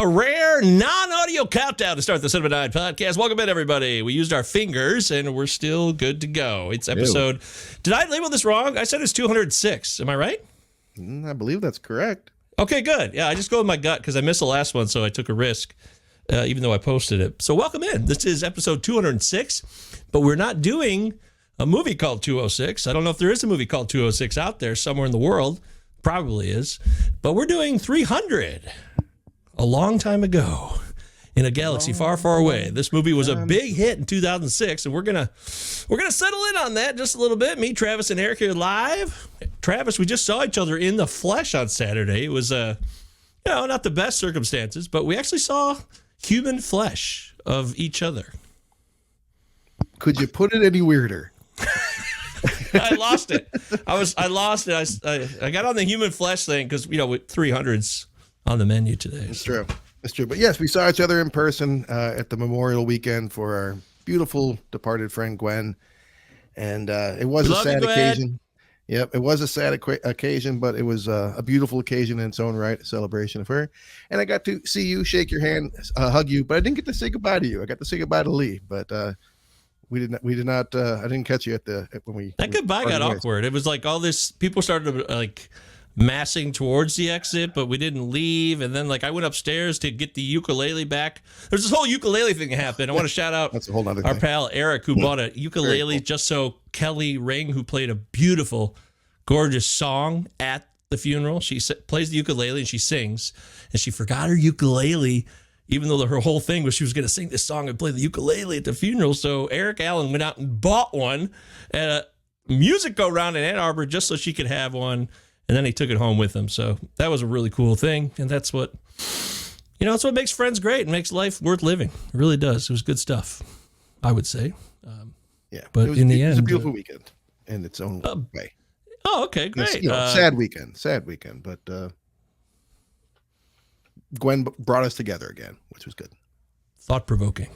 A rare non-audio countdown to start the Cinema Nine podcast. Welcome in, everybody. We used our fingers, and we're still good to go. It's episode... Did I label this wrong? I said it's 206. Am I right? I believe that's correct. Okay, good. Yeah, I just go with my gut because I missed the last one, so I took a risk, even though I posted it. So welcome in. This is episode 206, but we're not doing a movie called 206. I don't know if there is a movie called 206 out there somewhere in the world. Probably is. But we're doing 300. A long time ago in a galaxy far, far away. This movie was a big hit in 2006, and we're gonna settle in on that just a little bit. Me, Travis, and Eric here live. Travis, we just saw each other in the flesh on Saturday. It was not the best circumstances, but we actually saw human flesh of each other. Could you put it any weirder? I lost it. I lost it. I got on the human flesh thing because with 300s on the menu today. It's true. It's true. But yes, we saw each other in person at the Memorial Weekend for our beautiful departed friend Gwen, and it was a sad occasion. Yep, it was a sad occasion, but it was a beautiful occasion in its own right, a celebration of her. And I got to see you, shake your hand, hug you, but I didn't get to say goodbye to you. I got to say goodbye to Lee, but we did not. I didn't catch you when we. That goodbye got awkward. It was like all this. People started to massing towards the exit, but we didn't leave. And then I went upstairs to get the ukulele back. There's this whole ukulele thing happened. I want to shout out That's a whole other our thing. pal Eric, who bought a ukulele just so Kelly Ring, who played a beautiful, gorgeous song at the funeral. She plays the ukulele and she sings, and she forgot her ukulele, even though her whole thing was she was going to sing this song and play the ukulele at the funeral. So Eric Allen went out and bought one at a music go round in Ann Arbor just so she could have one. And then he took it home with him. So that was a really cool thing. And that's what, that's what makes friends great and makes life worth living. It really does. It was good stuff, I would say. Yeah. But in the end, it was a beautiful weekend in its own way. Oh, okay, great. Sad weekend. But Gwen brought us together again, which was good. Thought-provoking.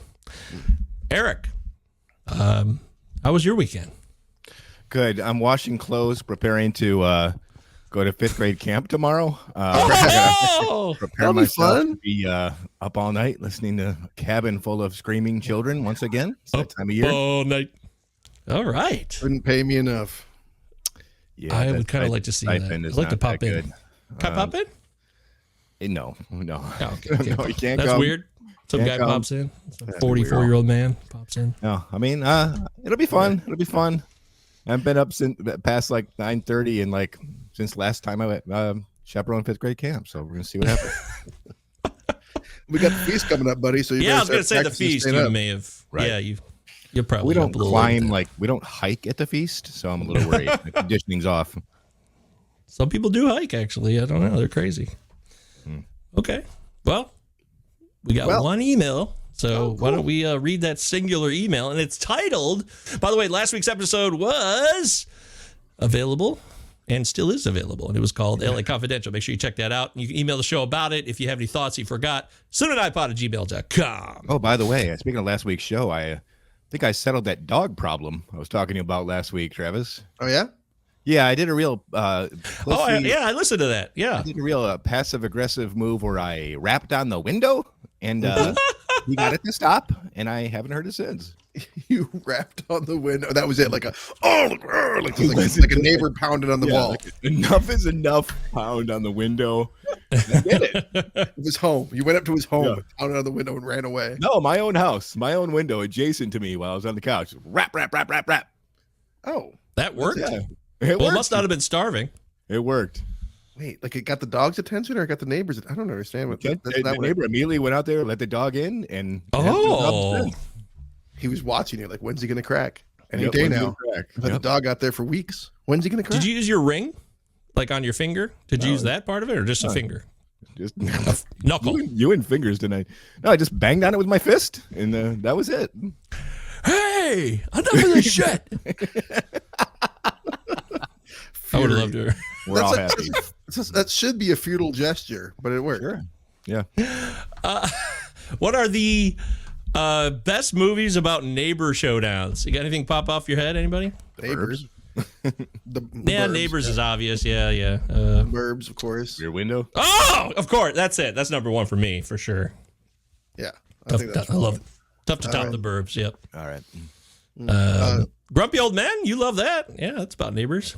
Eric, how was your weekend? Good. I'm washing clothes, preparing to go to fifth grade camp tomorrow. Prepare myself to be up all night listening to a cabin full of screaming children once again. It's that time of year. All night. All right. Couldn't pay me enough. Yeah, I would kind of like to see that. I'd like to pop in. Can I pop in? No. Oh, okay. No, you can't. That's come. Weird. Some guy pops in. Some 44-year-old man pops in. No, I mean, it'll be fun. It'll be fun. I've been up since past 9:30 and since last time I went chaperone fifth grade camp. So we're gonna see what happens. We got the feast coming up, buddy. So I was gonna say the feast. You may have. Right. Yeah, you probably. We don't climb we don't hike at the feast, so I'm a little worried. The conditioning's off. Some people do hike. Actually, I don't know. They're crazy. Okay. Well, we got one email. So why don't we read that singular email? And it's titled, by the way, last week's episode was available and still is available. And it was called LA Confidential. Make sure you check that out. You can email the show about it. If you have any thoughts you forgot, cinemanipod@gmail.com. Oh, by the way, speaking of last week's show, I think I settled that dog problem I was talking to you about last week, Travis. Oh, yeah? Yeah, I did a real... I listened to that. Yeah. I did a real passive-aggressive move where I rapped on the window, and... he got it to stop, and I haven't heard it since. You rapped on the window. That was it, like a neighbor pounded on the wall. Enough is enough. Pound on the window. I did it. It was home. You went up to his home, pounded on the window, and ran away. No, my own house, my own window, adjacent to me while I was on the couch. Rap, rap, rap, rap, rap. Oh, that worked. Yeah, it must not have been starving. It worked. Wait, it got the dog's attention or it got the neighbor's? I don't understand what the neighbor immediately went out there, let the dog in, and he was watching you. Like, when's he gonna crack? Any day now. But the dog out there for weeks. When's he gonna crack? Did you use your ring, on your finger? Did you use that part of it, or just a finger? Just knuckle. You and fingers tonight. No, I just banged on it with my fist, and that was it. Hey, enough of this shit. I would have loved her. We're all happy. That should be a futile gesture, but it worked. Sure. Yeah. What are the best movies about neighbor showdowns? You got anything pop off your head? Anybody? Neighbors. The Yeah, Burbs, Neighbors is obvious. Yeah. Burbs, of course. Rear Window. Oh, of course. That's it. That's number one for me, for sure. Yeah, I love it. Tough to top the Burbs. Yep. All right. Grumpy Old Men. You love that. Yeah, that's about Neighbors.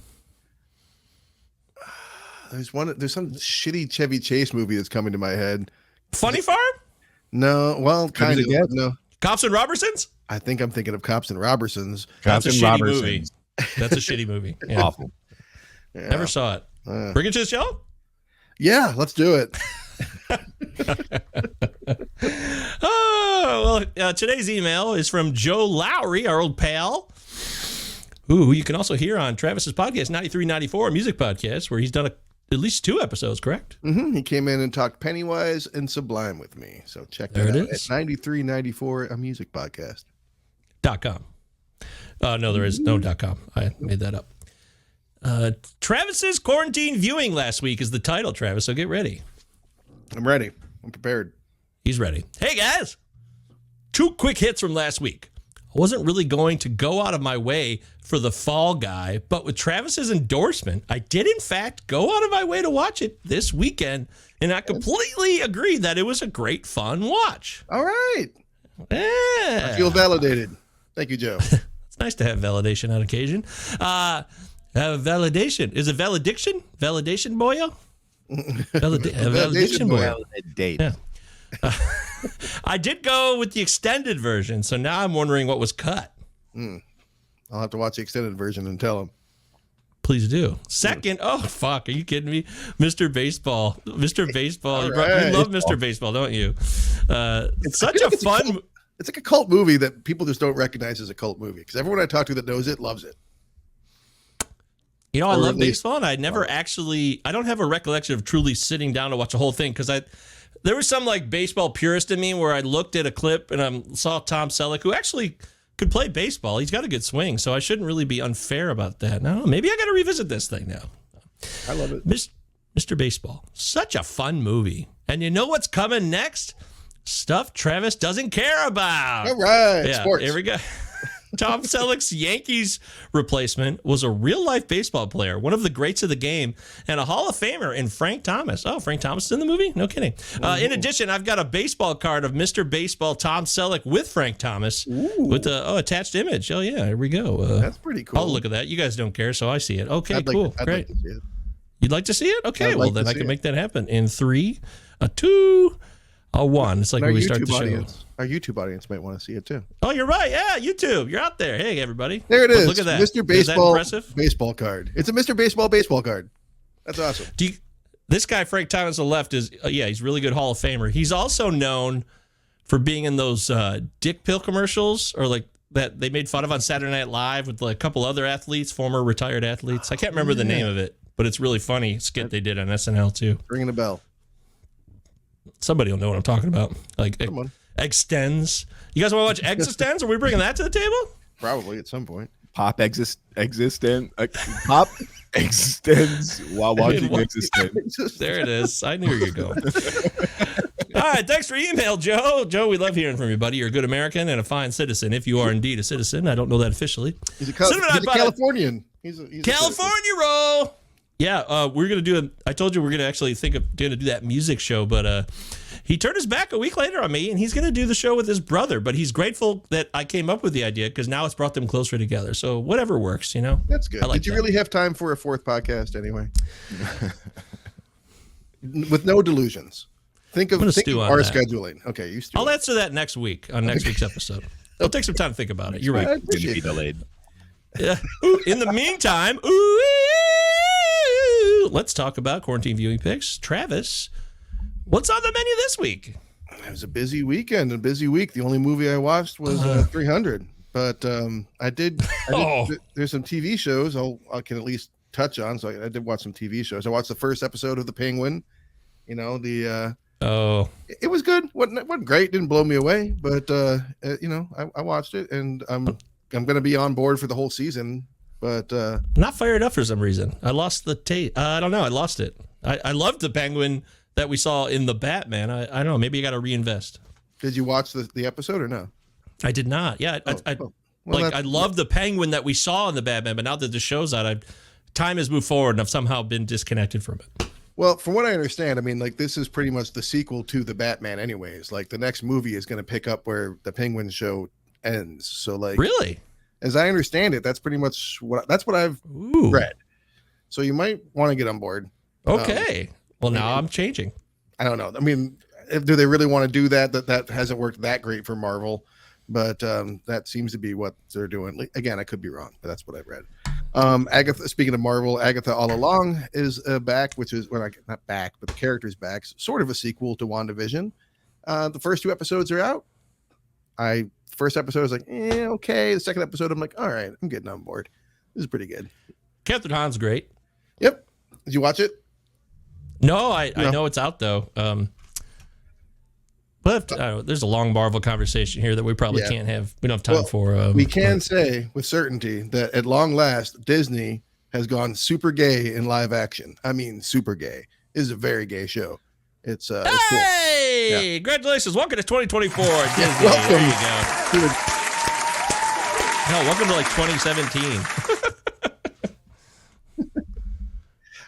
There's some shitty Chevy Chase movie that's coming to my head. Funny Farm? No, well, kind of. No, Cops and Robertsons? I think I'm thinking of Cops and Robertsons. That's a shitty movie. That's a shitty movie. Yeah. Awful. Yeah. Never saw it. Bring it to the show? Yeah, let's do it. Today's email is from Joe Lowry, our old pal, who you can also hear on Travis's podcast, 9394, a music podcast, where he's done at least 2 episodes, correct? Mm-hmm. He came in and talked Pennywise and Sublime with me. So check that out at 9394, a music podcast. .com. No, there is no .com. I made that up. Travis's quarantine viewing last week is the title, Travis, so get ready. I'm ready. I'm prepared. He's ready. Hey, guys. 2 quick hits from last week. I wasn't really going to go out of my way for The Fall Guy, but with Travis's endorsement, I did, in fact, go out of my way to watch it this weekend, and I completely agree that it was a great, fun watch. All right. Yeah. I feel validated. Thank you, Joe. It's nice to have validation on occasion. Validation. Is it valediction? Validation, boyo? Valediction, boyo. Date. Yeah. I did go with the extended version, so now I'm wondering what was cut. I'll have to watch the extended version and tell him. Please do. Second, oh, fuck, are you kidding me? Mr. Baseball. Mr. Baseball. You love Mr. Baseball, don't you? It's such a fun... It's like a cult movie that people just don't recognize as a cult movie, because everyone I talk to that knows it loves it. You know, I love baseball, and I don't have a recollection of truly sitting down to watch the whole thing, because there was some like baseball purist in me where I looked at a clip and I saw Tom Selleck, who actually could play baseball. He's got a good swing, so I shouldn't really be unfair about that. No, maybe I got to revisit this thing now. I love it. Mr. Baseball, such a fun movie. And you know what's coming next? Stuff Travis doesn't care about. All right, yeah, sports. Here we go. Tom Selleck's Yankees replacement was a real-life baseball player, one of the greats of the game, and a Hall of Famer in Frank Thomas. Oh, Frank Thomas is in the movie? No kidding. In addition, I've got a baseball card of Mr. Baseball Tom Selleck with Frank Thomas with the attached image. Oh, yeah, here we go. That's pretty cool. I'll look at that. You guys don't care, so I see it. Okay, cool. I'd great. like to see it. You'd like to see it? Okay, well, then I can make that happen in 3, 2, 1. It's like when we start the show. Our YouTube audience might want to see it too. Oh, you're right. Yeah, YouTube. You're out there. Hey, everybody. There it is. Look at that. Mr. Baseball Is that impressive? baseball card. It's a Mr. Baseball card. That's awesome. This guy, Frank Thomas on the left, is, he's a really good Hall of Famer. He's also known for being in those dick pill commercials, or like that they made fun of on Saturday Night Live with like a couple other athletes, former retired athletes. I can't remember the name of it, but it's really funny skit they did on SNL too. Ringing a bell. Somebody will know what I'm talking about. Like Extends. You guys want to watch Extends? Are we bringing that to the table? Probably at some point. Pop extends while watching Existence. There it is. I knew you were going. All right, thanks for email, Joe. Joe, we love hearing from you, buddy. You're a good American and a fine citizen, if you are indeed a citizen. I don't know that officially. He's a Californian. He's a California roll. Yeah, we're gonna do. I told you we're gonna actually gonna do that music show, but he turned his back a week later on me, and he's gonna do the show with his brother. But he's grateful that I came up with the idea, because now it's brought them closer together. So whatever works, you know. That's good. Did you really have time for a 4th podcast anyway? With no delusions. Think of our scheduling. Okay, you. I'll answer that next week on next week's episode. It'll take some time to think about it. You're right. It's gonna be delayed. Yeah. In the meantime, let's talk about quarantine viewing picks. Travis, what's on the menu this week? It was a busy weekend, a busy week. The only movie I watched was 300, but I did. There's some TV shows I can at least touch on. So I did watch some TV shows. I watched the first episode of The Penguin. You know, it was good. wasn't great. Didn't blow me away, but I watched it, and I'm going to be on board for the whole season. But not fired up for some reason. I lost the tape. I don't know. I lost it. I loved the Penguin that we saw in the Batman. I don't know. Maybe you got to reinvest. Did you watch the episode or no? I did not. Yeah. Well, like I love the Penguin that we saw in the Batman, but now that the show's out, time has moved forward and I've somehow been disconnected from it. Well, from what I understand, I mean, like this is pretty much the sequel to the Batman, anyways. Like the next movie is going to pick up where the Penguin show ends. So, like, really, as I understand it, that's pretty much what I've read. So you might want to get on board. Okay. Well, now I'm changing. I don't know. I mean, do they really want to do that? That hasn't worked that great for Marvel, but that seems to be what they're doing. Like, again, I could be wrong, but that's what I've read. Agatha, speaking of Marvel, Agatha All Along is back, which is not back, but the character's back. Sort of a sequel to WandaVision. The first 2 episodes are out. First episode I was like, okay. The second episode, I'm like, all right, I'm getting on board. This is pretty good. Catherine Hahn's great. Yep. Did you watch it? No, I know it's out though. But there's a long Marvel conversation here that we probably can't have. We don't have time for. We can say with certainty that at long last, Disney has gone super gay in live action. I mean, super gay. It is a very gay show. It's cool. Hey, congratulations! Welcome to 2024. Disney. Welcome. There you go. Hell, welcome to like 2017.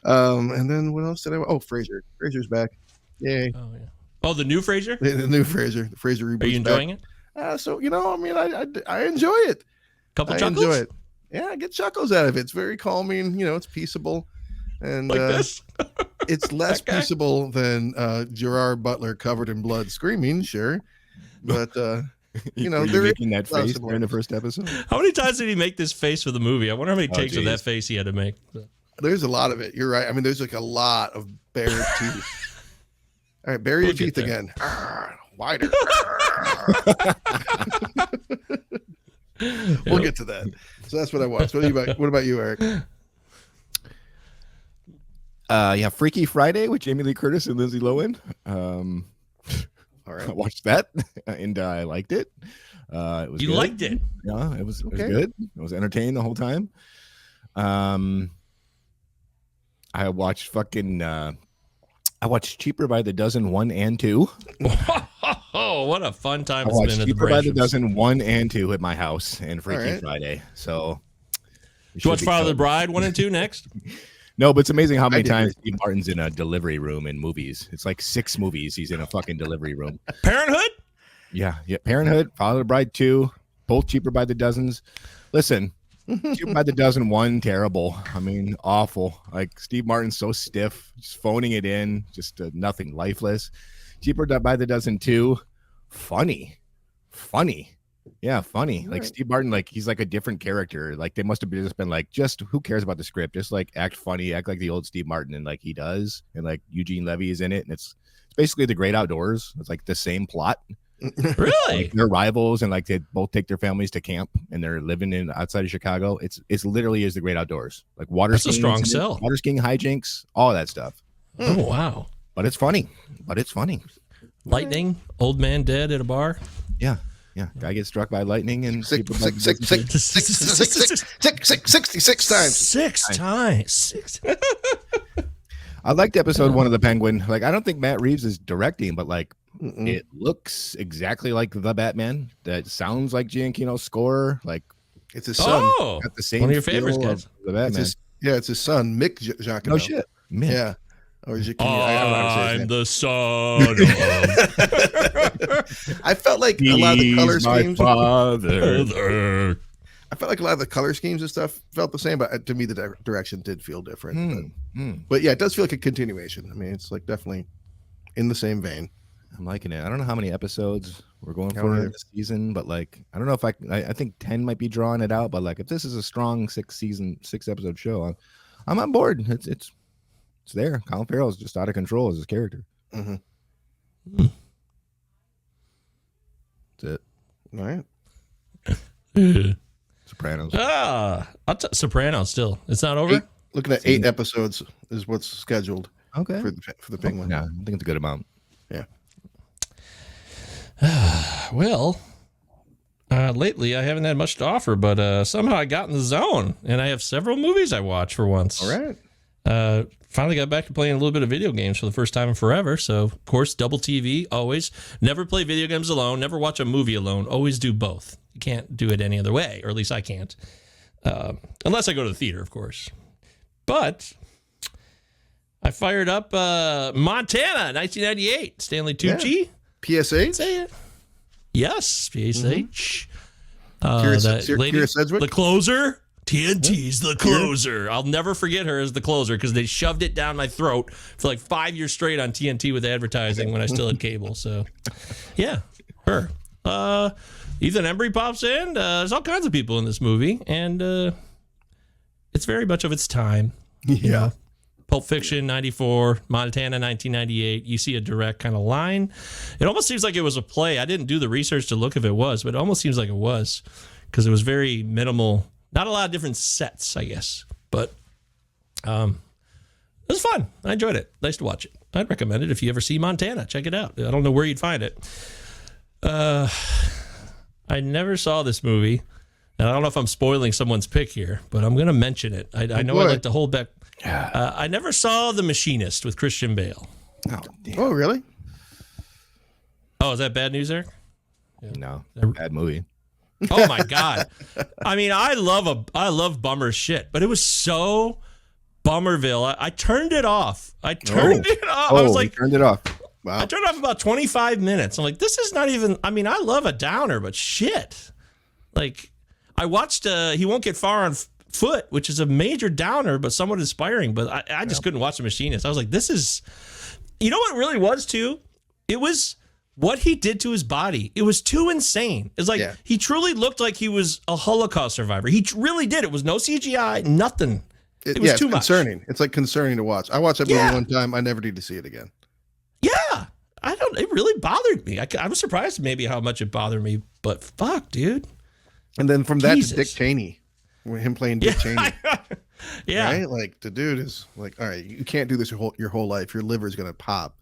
And then what else did I? Oh, Frasier. Frasier's back. Yay! Oh yeah. Oh, the new Frasier. The new Frasier. The Frasier reboot. Are you enjoying it? So I mean, I enjoy it. Couple I chuckles? enjoy it. Yeah, I get chuckles out of it. It's very calming. It's peaceable, and Like this? it's less peaceable than Gerard Butler covered in blood screaming. Sure, but Were you there making that face during the first episode? How many times did he make this face for the movie? I wonder how many takes of that face he had to make. There's a lot of it. You're right. I mean, there's like a lot of bare teeth. All right, bury your teeth again. Wider. We'll get to that. So that's what I watched. What about you, Eric? Freaky Friday with Jamie Lee Curtis and Lindsay Lohan. All right. I watched that and I liked it. It was You good. liked it? Yeah, it was good. I was entertained the whole time. I watched Cheaper by the Dozen 1 and 2. Oh, what a fun time I it's watched been at the Cheaper by the Brashams. Dozen 1 and 2 at my house and Freaky Friday. So You watch Father of the Bride 1 and 2 next? No, but it's amazing how many times Steve Martin's in a delivery room in movies. It's like 6 movies he's in a fucking delivery room. Parenthood? Yeah. Parenthood, Father of the Bride 2, both Cheaper by the Dozens. Listen, Cheaper by the Dozen 1, terrible. I mean, awful. Like Steve Martin's so stiff, just phoning it in, just nothing, lifeless. Cheaper by the Dozen 2, funny. Yeah, funny. Like Steve Martin, like he's like a different character. Like they must have just been like, just who cares about the script? Just like act funny, act like the old Steve Martin, and like he does. And like Eugene Levy is in it, and it's basically The Great Outdoors. It's like the same plot. Really? Like they're rivals, and like they both take their families to camp, and they're living in outside of Chicago. It's literally is The Great Outdoors. Like water. That's a strong sell. Water skiing, hijinks, all that stuff. Oh wow! But it's funny. Lightning, old man dead at a bar. Yeah. Guy gets struck by lightning and 66 times. 6 times. I liked episode 1 of The Penguin. Like, I don't think Matt Reeves is directing, but like, it looks exactly like the Batman. That sounds like Giacchino's score. Like, it's his son. Oh, got the same one of your feel favorites, of guys. The Batman. It's his son, Mick Giacchino. Oh shit, Mick. Yeah. Or I'm the son of. I felt like a lot of the color schemes. Father. I felt like a lot of the color schemes and stuff felt the same, but to me, the direction did feel different. But yeah, it does feel like a continuation. I mean, it's like definitely in the same vein. I'm liking it. I don't know how many episodes we're going for this season, but like, I don't know if I think 10 might be drawing it out, but like, if this is a strong 6-episode show, I'm on board. It's there. Colin Farrell is just out of control as his character. That's it. All right. Sopranos. Sopranos still. It's not over? Looking at 8 episodes is what's scheduled. Okay. For the Penguin. Yeah, I think it's a good amount. Yeah. Well, lately I haven't had much to offer, but somehow I got in the zone, and I have several movies I watch for once. All right. finally got back to playing a little bit of video games for the first time in forever. So, of course, double TV, always. Never play video games alone. Never watch a movie alone. Always do both. You can't do it any other way, or at least I can't. Unless I go to the theater, of course. But I fired up Montana, 1998. Stanley Tucci. PSH? Say it. Yes, PSH. Kira Sedgwick? The closer. TNT's the closer. I'll never forget her as the closer because they shoved it down my throat for like 5 years straight on TNT with advertising when I still had cable. So, yeah, her. Ethan Embry pops in. There's all kinds of people in this movie, and it's very much of its time. You know? Pulp Fiction, 94, Montana, 1998. You see a direct kind of line. It almost seems like it was a play. I didn't do the research to look if it was, but it almost seems like it was because it was very minimal. Not a lot of different sets, I guess, but it was fun. I enjoyed it. Nice to watch it. I'd recommend it if you ever see Montana. Check it out. I don't know where you'd find it. I never saw this movie, and I don't know if I'm spoiling someone's pick here, but I'm going to mention it. I know I like to hold back. I never saw The Machinist with Christian Bale. Oh, really? Oh, is that bad news, Eric? No, bad movie. Oh my God. I mean, I love bummer shit, but it was so Bummerville. I turned it off. I turned it off. I was like, turned it off. Wow. I turned it off about 25 minutes. I'm like, this is not even, I mean, I love a downer, but shit. Like, I watched He Won't Get Far on Foot, which is a major downer, but somewhat inspiring, but I just couldn't watch The Machinist. I was like, this is, you know what it really was too? It was what he did to his body. It was too insane. It's like he truly looked like he was a Holocaust survivor. He really did. It was no CGI, nothing. It was too much. Concerning. It's like concerning to watch. I watched that movie one time. I never need to see it again. Yeah. It really bothered me. I was surprised maybe how much it bothered me, but fuck, dude. And then from that to Dick Cheney, him playing Dick Cheney. Yeah. Right? Like the dude is like, all right, you can't do this your whole life. Your liver's going to pop.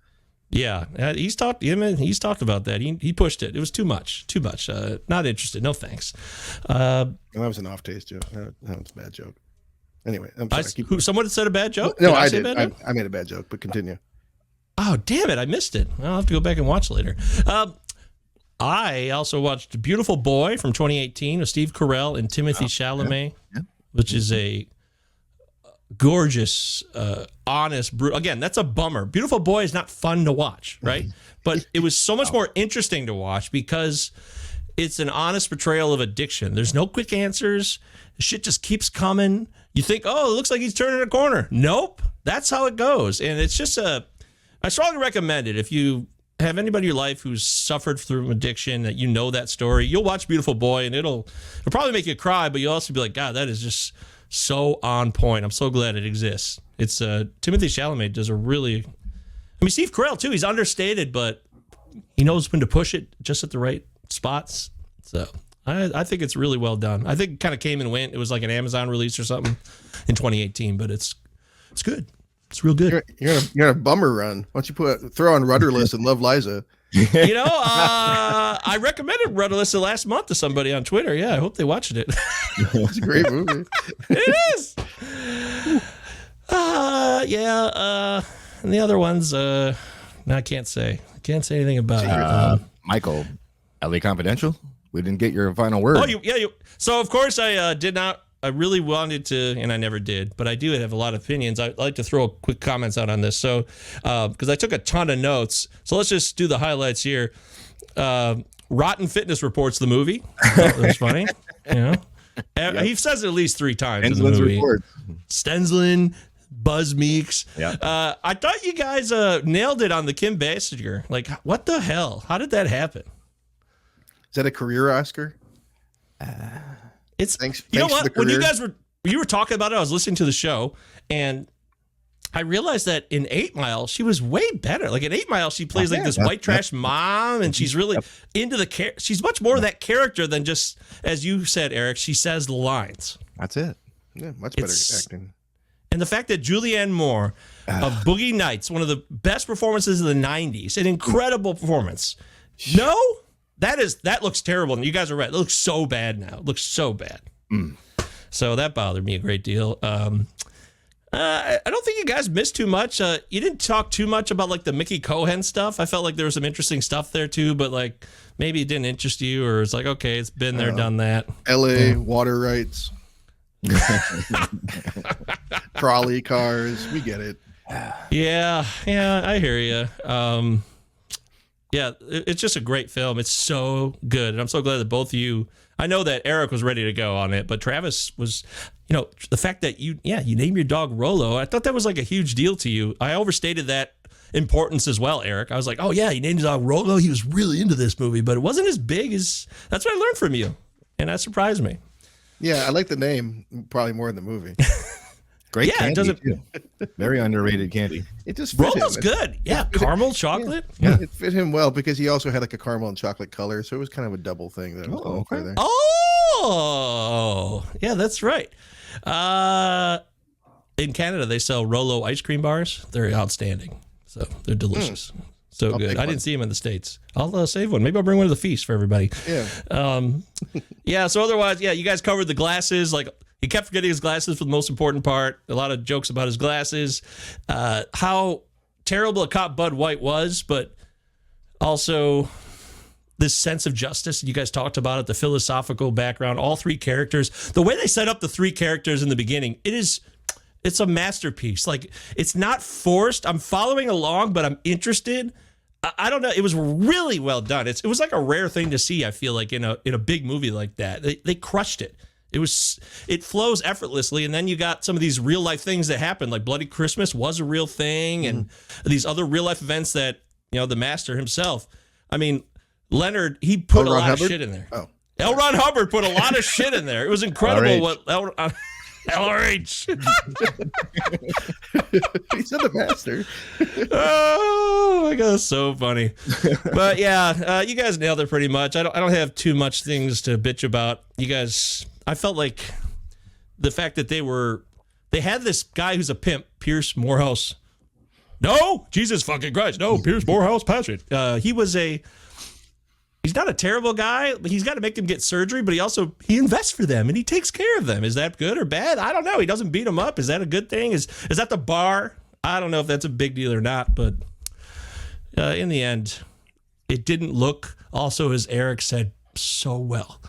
Yeah, he's talked about that. He pushed it. It was too much. Not interested. No thanks. That was an off taste joke. That was a bad joke. Anyway, I'm sorry. Someone said a bad joke? No, I did. I made a bad joke, but continue. Oh, damn it. I missed it. I'll have to go back and watch later. I also watched Beautiful Boy from 2018 with Steve Carell and Timothy Chalamet, which is a gorgeous, honest, again, that's a bummer. Beautiful Boy is not fun to watch, right? But it was so much more interesting to watch because it's an honest portrayal of addiction. There's no quick answers. Shit just keeps coming. You think, oh, it looks like he's turning a corner. Nope. That's how it goes. And it's just I strongly recommend it. If you have anybody in your life who's suffered through addiction, that you know that story, you'll watch Beautiful Boy and it'll probably make you cry, but you'll also be like, God, that is just so on point. I'm so glad it exists. It's Timothy Chalamet does a really, I mean, Steve Carell too, he's understated, but he knows when to push it just at the right spots. So I think it's really well done. I think it kind of came and went. It was like an Amazon release or something in 2018, but it's good. It's real good. You're on a bummer run. Why don't you throw on Rudderless and Love Liza? You know, I recommended Rudderless last month to somebody on Twitter. Yeah, I hope they watched it. It's a great movie. It is. And the other ones, no, I can't say. I can't say anything about it. Michael, LA Confidential. We didn't get your final word. Oh, so of course I did not. I really wanted to, and I never did, but I do have a lot of opinions. I'd like to throw quick comments out on this. So, because I took a ton of notes, so let's just do the highlights here. Rotten Fitness reports the movie. That was funny. You know, he says it at least 3 times in the movie. Report. Stensland, Buzz Meeks. Yeah. I thought you guys nailed it on the Kim Basinger. Like, what the hell? How did that happen? Is that a career Oscar? It's thanks you know what? When you were talking about it, I was listening to the show, and I realized that in 8 Mile she was way better. Like in 8 Mile, she plays like this white trash mom, and she's really into the she's much more of that character than just, as you said, Eric. She says the lines. That's it. Yeah, much better acting. And the fact that Julianne Moore of Boogie Nights, one of the best performances of the '90s, an incredible performance. No. That looks terrible. And you guys are right. It looks so bad now. It looks so bad. So that bothered me a great deal. I don't think you guys missed too much. You didn't talk too much about like the Mickey Cohen stuff. I felt like there was some interesting stuff there too, but like maybe it didn't interest you, or it's like, okay, it's been there, done that. LA water rights, trolley cars. We get it. Yeah, I hear you. Yeah, it's just a great film. It's so good, and I'm so glad that both of you. I know that Eric was ready to go on it, but Travis was, the fact that you name your dog Rollo, I thought that was like a huge deal to you. I overstated that importance as well, Eric. I was like, oh yeah, he named his dog Rollo. He was really into this movie, but it wasn't as big as, that's what I learned from you. And that surprised me. Yeah, I like the name probably more than the movie. Great candy, too. Very underrated candy. It just fit Rollo's him. good. Yeah, caramel chocolate. Yeah, it fit him well because he also had like a caramel and chocolate color, so it was kind of a double thing that I was going for there. Oh, yeah, that's right. In Canada, they sell Rollo ice cream bars. They're outstanding. So they're delicious. So I'll good. I didn't see them in the States. I'll save one. Maybe I'll bring one to the feast for everybody. Yeah. Yeah. So otherwise, yeah, you guys covered the glasses. Like, he kept forgetting his glasses for the most important part. A lot of jokes about his glasses. How terrible a cop Bud White was, but also this sense of justice you guys talked about it, the philosophical background, all three characters, the way they set up the three characters in the beginning, it's a masterpiece. Like, it's not forced. I'm following along, but I'm interested. I don't know. It was really well done. It was like a rare thing to see, I feel like, in a big movie like that. They crushed it. It flows effortlessly, and then you got some of these real life things that happen, like Bloody Christmas was a real thing, and these other real life events that, the master himself. I mean, Leonard, he put a lot of shit in there. Oh. L. Ron Hubbard put a lot of shit in there. It was incredible what LRH. He said the master. Oh my god, so funny. But yeah, you guys nailed it pretty much. I don't have too much things to bitch about. You guys, I felt like the fact that they had this guy who's a pimp, Pierce Morehouse. No, Jesus fucking Christ, no, Pierce Morehouse Patrick. He's not a terrible guy, but he's got to make them get surgery, but he invests for them and he takes care of them. Is that good or bad? I don't know. He doesn't beat them up. Is that a good thing? Is that the bar? I don't know if that's a big deal or not, but in the end, it didn't look, also as Eric said so well,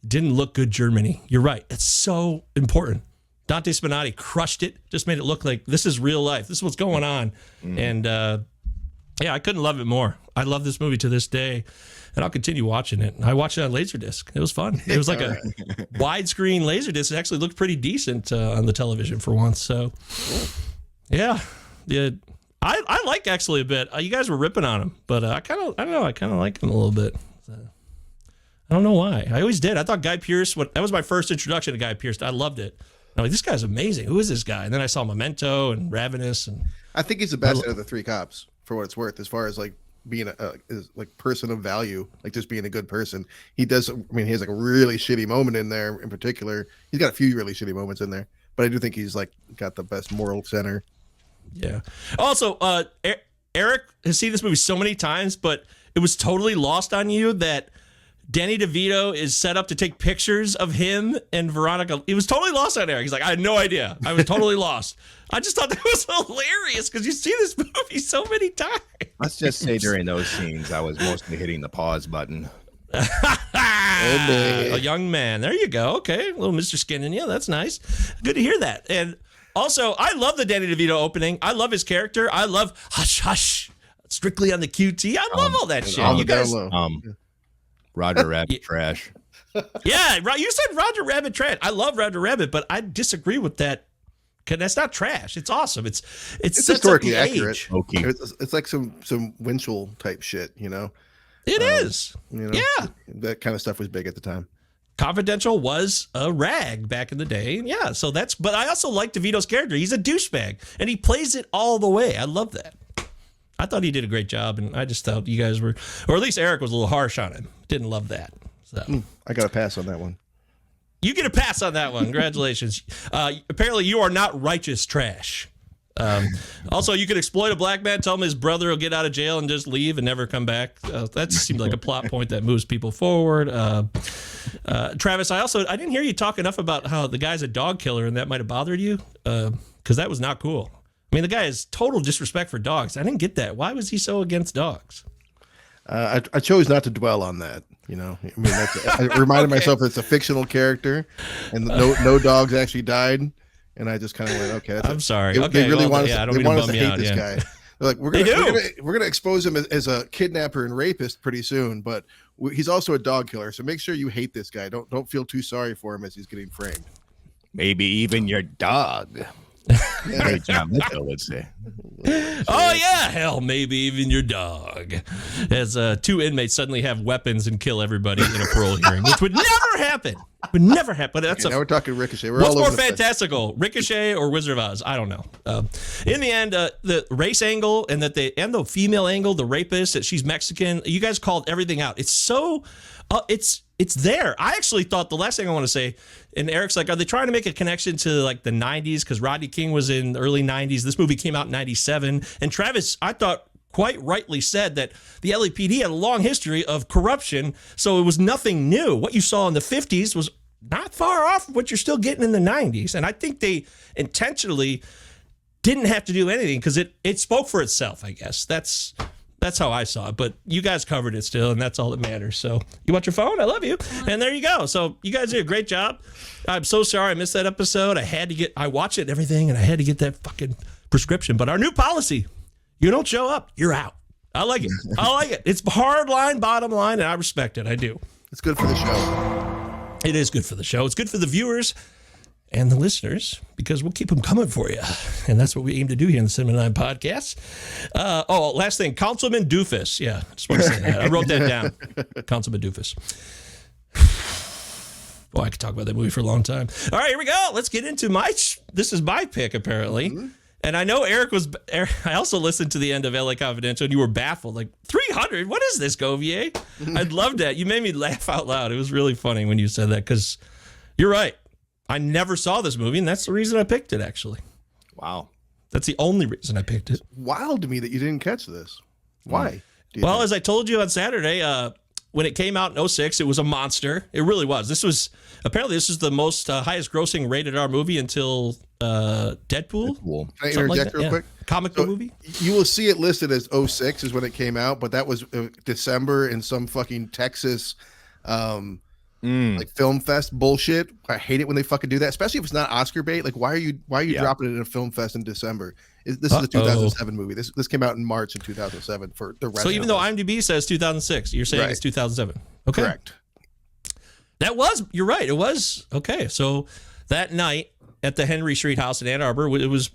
it didn't look good, Germany. You're right. It's so important. Dante Spinotti crushed it, just made it look like this is real life. This is what's going on. And yeah, I couldn't love it more. I love this movie to this day. And I'll continue watching it. I watched it on Laserdisc. It was fun. It was like a widescreen Laserdisc. It actually looked pretty decent on the television for once. So, yeah. I like actually a bit. You guys were ripping on him, but I kind of like him a little bit. So, I don't know why. I always did. I thought Guy Pearce, that was my first introduction to Guy Pearce. I loved it. I'm like, this guy's amazing. Who is this guy? And then I saw Memento and Ravenous. And I think he's the best out of the three cops, for what it's worth, as far as like being a like person of value, like just being a good person. He does. I mean, he has like a really shitty moment in there in particular. He's got a few really shitty moments in there, but I do think he's like got the best moral center. Yeah. Also, Eric has seen this movie so many times, but it was totally lost on you that Danny DeVito is set up to take pictures of him and Veronica. It was totally lost on Eric. He's like, I had no idea. I was totally lost. I just thought that was hilarious because you see this movie so many times. Let's just say during those scenes, I was mostly hitting the pause button. A young man. There you go. Okay. A little Mr. Skin in you. That's nice. Good to hear that. And also, I love the Danny DeVito opening. I love his character. I love Hush Hush. Strictly on the QT. I love all that shit. You guys, Roger Rabbit trash. Yeah, you said Roger Rabbit trash. I love Roger Rabbit, but I disagree with that. Cause that's not trash. It's awesome. It's historically accurate. Okay. It's like some Winchell type shit, you know. It is. You know, yeah, that kind of stuff was big at the time. Confidential was a rag back in the day. Yeah, so but I also like DeVito's character. He's a douchebag, and he plays it all the way. I love that. I thought he did a great job, and I just thought you guys were, or at least Eric was a little harsh on him. Didn't love that. So I got a pass on that one. You get a pass on that one. Congratulations. Apparently, you are not righteous trash. Also, you could exploit a black man, tell him his brother will get out of jail and just leave and never come back. That seemed like a plot point that moves people forward. Travis, I didn't hear you talk enough about how the guy's a dog killer and that might have bothered you. because that was not cool. I mean, the guy has total disrespect for dogs. I didn't get that. Why was he so against dogs? I chose not to dwell on that. You know, I mean, I reminded myself it's a fictional character, and no dogs actually died, and I just kind of went, okay. I'm sorry. They really want us. They want us to hate this guy. They're like, we're gonna expose him as a kidnapper and rapist pretty soon, but he's also a dog killer. So make sure you hate this guy. Don't feel too sorry for him as he's getting framed. Maybe even your dog. Hey, John Mitchell would say. Oh yeah, hell, maybe even your dog. As 2 inmates suddenly have weapons and kill everybody in a parole hearing, which would never happen. Would never happen. But now we're talking Ricochet. What's more fantastical, Ricochet or Wizard of Oz? I don't know. In the end, the race angle and the female angle, the rapist, that she's Mexican. You guys called everything out. It's so. It's there. I actually thought the last thing I want to say, and Eric's like, are they trying to make a connection to like the 90s? Because Rodney King was in the early 90s. This movie came out in 97. And Travis, I thought, quite rightly said that the LAPD had a long history of corruption. So it was nothing new. What you saw in the 50s was not far off what you're still getting in the 90s. And I think they intentionally didn't have to do anything because it spoke for itself, I guess. That's how I saw it, but you guys covered it still, and that's all that matters. So you want your phone? I love you. And there you go. So you guys did a great job. I'm so sorry I missed that episode. I watched it and everything, and I had to get that fucking prescription. But our new policy, you don't show up, you're out. I like it. I like it. It's hard line, bottom line, and I respect it. I do. It's good for the show. It is good for the show. It's good for the viewers and the listeners, because we'll keep them coming for you. And that's what we aim to do here in the Cinema 9 podcast. Last thing, Councilman Doofus. Yeah, I just want to say that. I wrote that down. Councilman Doofus. Boy, I could talk about that movie for a long time. All right, here we go. Let's get into this is my pick, apparently. Mm-hmm. And I know Eric I also listened to the end of LA Confidential, and you were baffled. Like, 300? What is this, Govier? I'd love that. You made me laugh out loud. It was really funny when you said that, because you're right. I never saw this movie, and that's the reason I picked it, actually. Wow. That's the only reason I picked it. It's wild to me that you didn't catch this. Why? Well, as I told you on Saturday, when it came out in 2006, it was a monster. It really was. This is the most highest grossing rated R movie until Deadpool. Can I interject real quick? Comic book movie? You will see it listed as 2006 is when it came out, but that was December in some fucking Texas like film fest bullshit. I hate it when they fucking do that, especially if it's not Oscar bait. Like, why are you dropping it in a film fest in December? This is a 2007 movie. This came out in March in 2007 for the rest. So even though IMDb says 2006, you're saying it's 2007. Okay, correct. You're right. It was okay. So that night at the Henry Street House in Ann Arbor, it was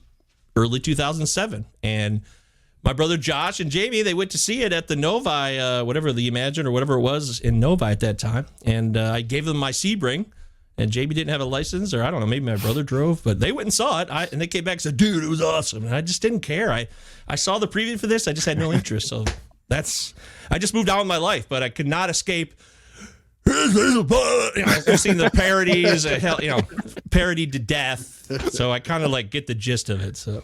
early 2007, and my brother Josh and Jamie, they went to see it at the Novi, whatever, the Imagine or whatever it was in Novi at that time. And I gave them my Sebring, and Jamie didn't have a license, or I don't know, maybe my brother drove, but they went and saw it. And they came back and said, dude, it was awesome. And I just didn't care. I saw the preview for this. I just had no interest. So I just moved on with my life, but I could not escape. I've seen the parodies, parodied to death. So I kind of like get the gist of it. So.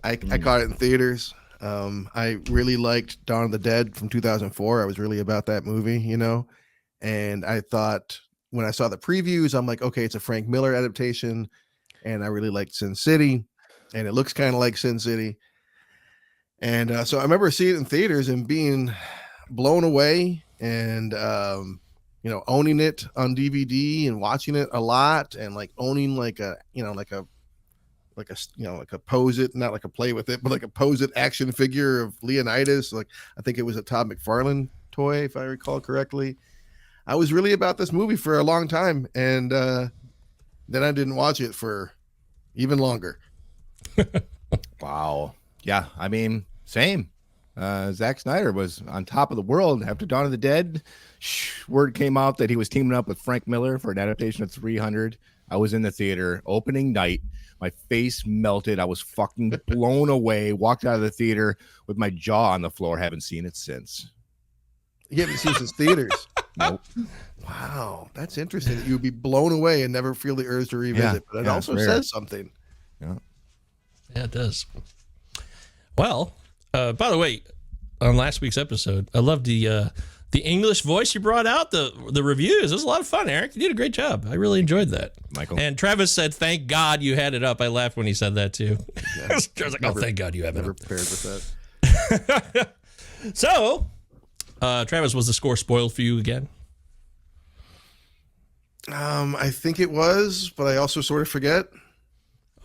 I caught it in theaters. I really liked Dawn of the Dead from 2004. I was really about that movie, and I thought when I saw the previews, I'm like, okay, it's a Frank Miller adaptation, and I really liked Sin City, and it looks kind of like Sin City. And so I remember seeing it in theaters and being blown away, and owning it on DVD and watching it a lot, and like owning like a pose it, not like a play with it, but like a pose it action figure of Leonidas. Like, I think it was a Todd McFarlane toy, if I recall correctly. I was really about this movie for a long time, and then I didn't watch it for even longer. Wow. Yeah, I mean, same. Zack Snyder was on top of the world after Dawn of the Dead. Word came out that he was teaming up with Frank Miller for an adaptation of 300. I was in the theater opening night. My face melted. I was fucking blown away. Walked out of the theater with my jaw on the floor. Haven't seen it since. You haven't seen it since theaters? Nope. Wow, that's interesting. That you would be blown away and never feel the urge to revisit. But it also says something. Yeah, it does. Well, by the way, on last week's episode, I loved the the English voice you brought out, the reviews. It was a lot of fun, Eric. You did a great job. I really enjoyed that. Michael. And Travis said, thank God you had it up. I laughed when he said that too. Yeah. I was like, oh, thank God you have it Never up. prepared with that. So, Travis, was the score spoiled for you again? I think it was, but I also sort of forget.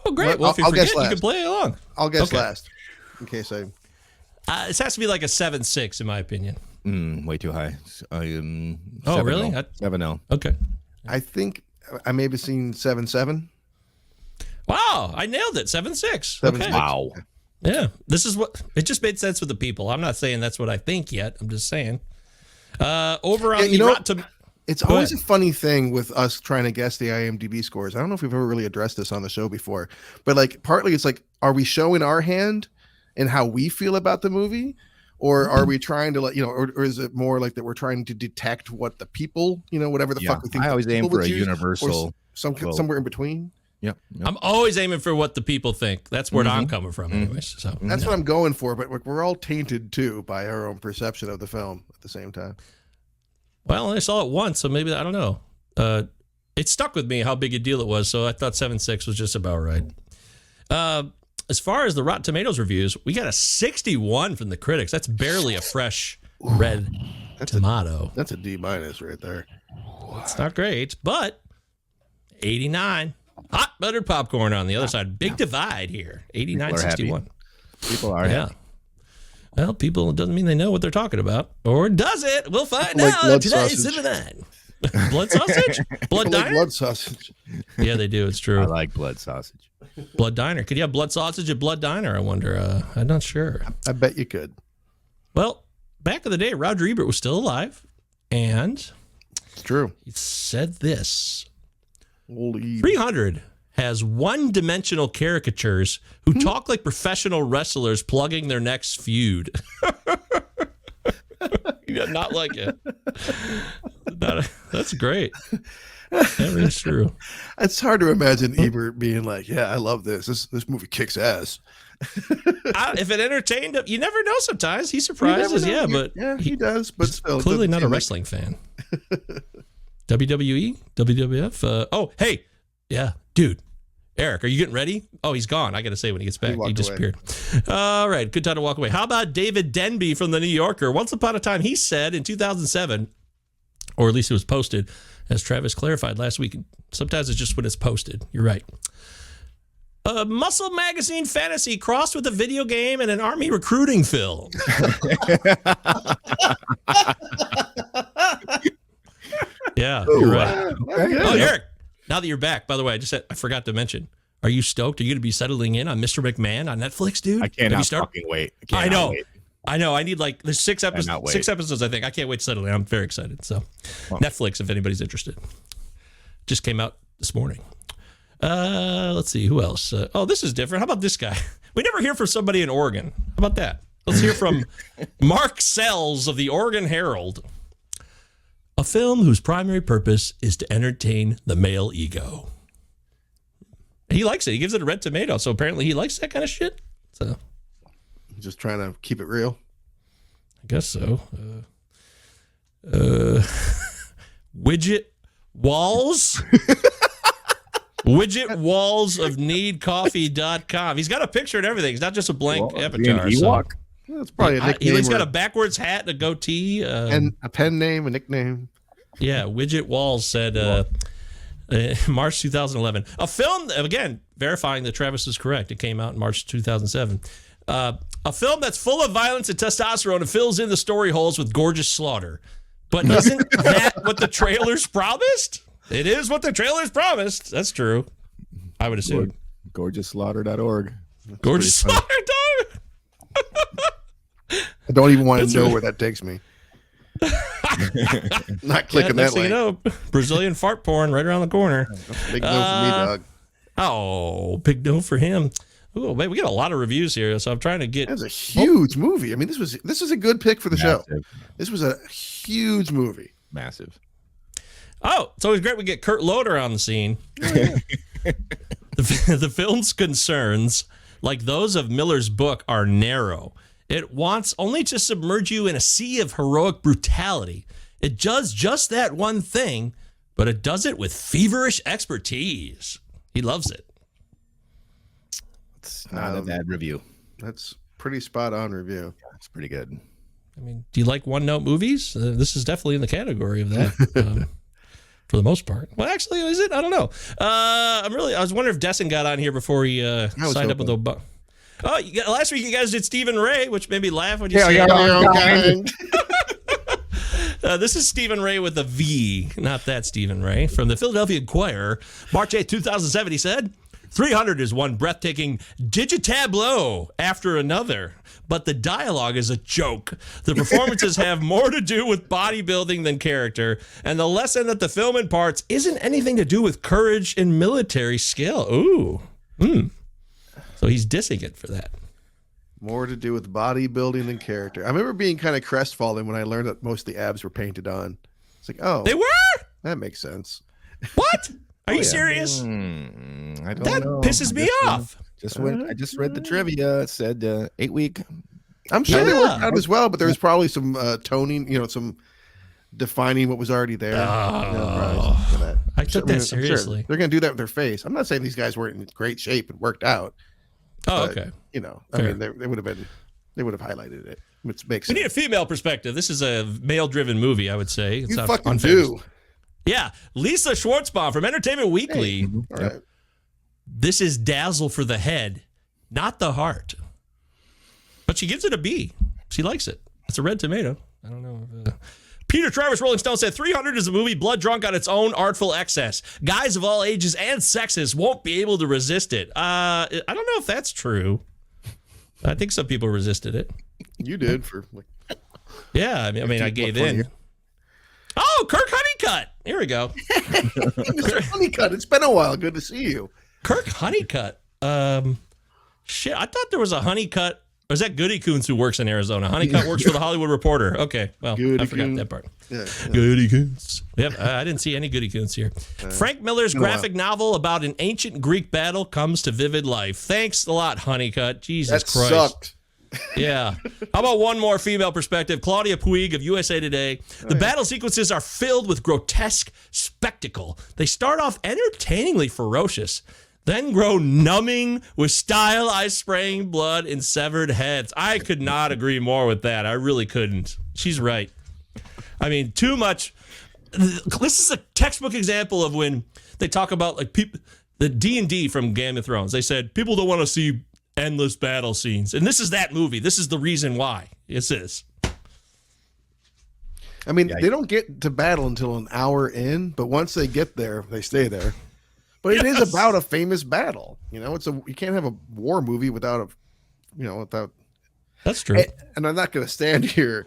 Oh, great. Well, if you I'll forget, guess you last. can play along. I'll guess Okay. last, in case I. This has to be like a 7-6, in my opinion. Way too high. Oh, really? 7-0. Okay. I think I may have seen 7-7. Wow, I nailed it. 7-6. 7-6. Okay. Wow. Yeah, this is what it just made sense with the people. I'm not saying that's what I think yet. I'm just saying. Over on Yeah, you the know, Rotten It's Go always ahead. a funny thing with us trying to guess the IMDb scores. I don't know if we've ever really addressed this on the show before, but like partly it's like, are we showing our hand and how we feel about the movie? Or are we trying to or is it more like that we're trying to detect what the people, whatever the fuck we think I the always aim people for would a choose, or universal. vote. somewhere in between? Yep. I'm always aiming for what the people think. That's where I'm coming from, anyways. So That's what I'm going for, but we're all tainted too by our own perception of the film at the same time. well, I saw it once, so maybe I don't know. It stuck with me how big a deal it was, so I thought 7.6 was just about right. As far as the Rotten Tomatoes reviews, we got a 61 from the critics. That's barely a fresh red tomato. That's a D- right there. It's not great, but 89. Hot buttered popcorn on the other side. Big divide here. 89, People are happy. 61. People are Yeah. happy. Well, people, it doesn't mean they know what they're talking about. Or does it? We'll find Like out blood today, sausage. 7-9. Blood sausage? Blood People like diner? blood sausage. Yeah, they do. It's true. I like blood sausage. Blood diner. Could you have blood sausage at Blood Diner? I wonder. I'm not sure. I bet you could. Well, back in the day, Roger Ebert was still alive, and It's true. he said this. Holy 300 has one-dimensional caricatures who talk like professional wrestlers plugging their next feud. You got not like it. That's great. That is true. It's hard to imagine Ebert being like, "Yeah, I love this. This movie kicks ass." If it entertained him, you never know sometimes. He surprises, You never know. but yeah, he does. But still, it clearly doesn't not a seem like- wrestling fan. WWE? WWF? Oh, hey. Yeah, dude. Eric, are you getting ready? Oh, he's gone. I got to say when he gets back. He walked disappeared. All right. Good time to walk away. How about David Denby from the New Yorker? Once upon a time, he said in 2007, or at least it was posted, as Travis clarified last week. Sometimes it's just when it's posted. You're right. A Muscle Magazine fantasy crossed with a video game and an army recruiting film. Yeah, you're right. Oh, Eric, now that you're back, by the way, I forgot to mention. Are you stoked? Are you going to be settling in on Mr. McMahon on Netflix, dude? I Have you cannot started? fucking wait. I know. Wait. I know. I need there's 6 episodes. Cannot wait. 6 episodes, I think. I can't wait to settle in. I'm very excited. So, Netflix, if anybody's interested, just came out this morning. Let's see who else. This is different. How about this guy? We never hear from somebody in Oregon. How about that? Let's hear from Mark Sells of the Oregon Herald. A film whose primary purpose is to entertain the male ego. He likes it. He gives it a red tomato. So apparently he likes that kind of shit. So Just trying to keep it real. I guess so. Widget Walls. Widget Walls of needcoffee.com. He's got a picture and everything. It's not just a blank avatar. So. That's probably a nickname. He's got or- a backwards hat and a goatee. and a pen name, a nickname. Yeah, Widget Walls said March 2011. A film, again, verifying that Travis is correct. It came out in March 2007. A film that's full of violence and testosterone and fills in the story holes with gorgeous slaughter. But isn't that what the trailers promised? It is what the trailers promised. That's true. I would assume. Gorgeousslaughter.org. Gorgeous slaughter, dog. I don't even want to know where that takes me. Not clicking Next that thing you link. know, Brazilian fart porn right around the corner. Big no for me, dog. Oh, big no for him. Oh, man, we got a lot of reviews here, so I'm trying to get. That's a huge movie. I mean, this was a good pick for the show. Massive. This was a huge movie. Massive. Oh, it's always great we get Kurt Loder on the scene. The film's concerns, like those of Miller's book, are narrow. It wants only to submerge you in a sea of heroic brutality. It does just that one thing, but it does it with feverish expertise. He loves it. It's not a bad review. That's pretty spot on review. It's pretty good. I mean, do you like one-note movies? This is definitely in the category of that. For the most part. Well, actually, is it? I don't know. I was wondering if Desson got on here before he signed up with Obama. Oh, last week you guys did Stephen Ray, which made me laugh when you said this is Stephen Ray with a V, not that Stephen Ray. From the Philadelphia Inquirer, March 8, 2007, he said, 300 is one breathtaking digitableau after another. But the dialogue is a joke. The performances have more to do with bodybuilding than character, and the lesson that the film imparts isn't anything to do with courage and military skill. Ooh. So he's dissing it for that. More to do with bodybuilding than character. I remember being kind of crestfallen when I learned that most of the abs were painted on. It's like, oh. They were? That makes sense. What? Are you serious? I don't know. That pisses me off. I just read the trivia. It said 8 week. I'm sure they worked out as well, but there was probably some toning, some defining what was already there. I took that seriously. Sure they're going to do that with their face. I'm not saying these guys weren't in great shape and worked out. Oh, but, okay. I mean, they would have highlighted it, which makes sense. We need a female perspective. This is a male-driven movie, I would say. It's you fucking do. Yeah, Lisa Schwartzbaum from Entertainment Weekly. Hey, all right. This is Dazzle for the head, not the heart. But she gives it a B. She likes it. It's a red tomato. I don't know. Peter Travers, Rolling Stone, said 300 is a movie blood drunk on its own artful excess. Guys of all ages and sexes won't be able to resist it. I don't know if that's true. I think some people resisted it. You did for yeah. I mean, I gave in. Oh, Kirk Honeycutt. Here we go. Mr. Honeycutt, it's been a while. Good to see you. Kirk Honeycutt. Shit, I thought there was a Honeycutt. Or is that Goody Coons who works in Arizona? Honeycutt works for the Hollywood Reporter. Okay, well, I forgot that part. Yeah. Goody Coons. Yep, I didn't see any Goody Coons here. Frank Miller's graphic novel about an ancient Greek battle comes to vivid life. Thanks a lot, Honeycutt. Jesus Christ. Sucked. Yeah. How about one more female perspective? Claudia Puig of USA Today. The battle sequences are filled with grotesque spectacle. They start off entertainingly ferocious, then grow numbing with stylized spraying blood and severed heads. I could not agree more with that. I really couldn't. She's right. I mean, too much. This is a textbook example of when they talk about like people, the D&D from Game of Thrones. They said people don't want to see endless battle scenes. And this is that movie. This is the reason why. This is. I mean, they don't get to battle until an hour in, but once they get there, they stay there. But it is about a famous battle. You can't have a war movie without without. That's true. And I'm not going to sit here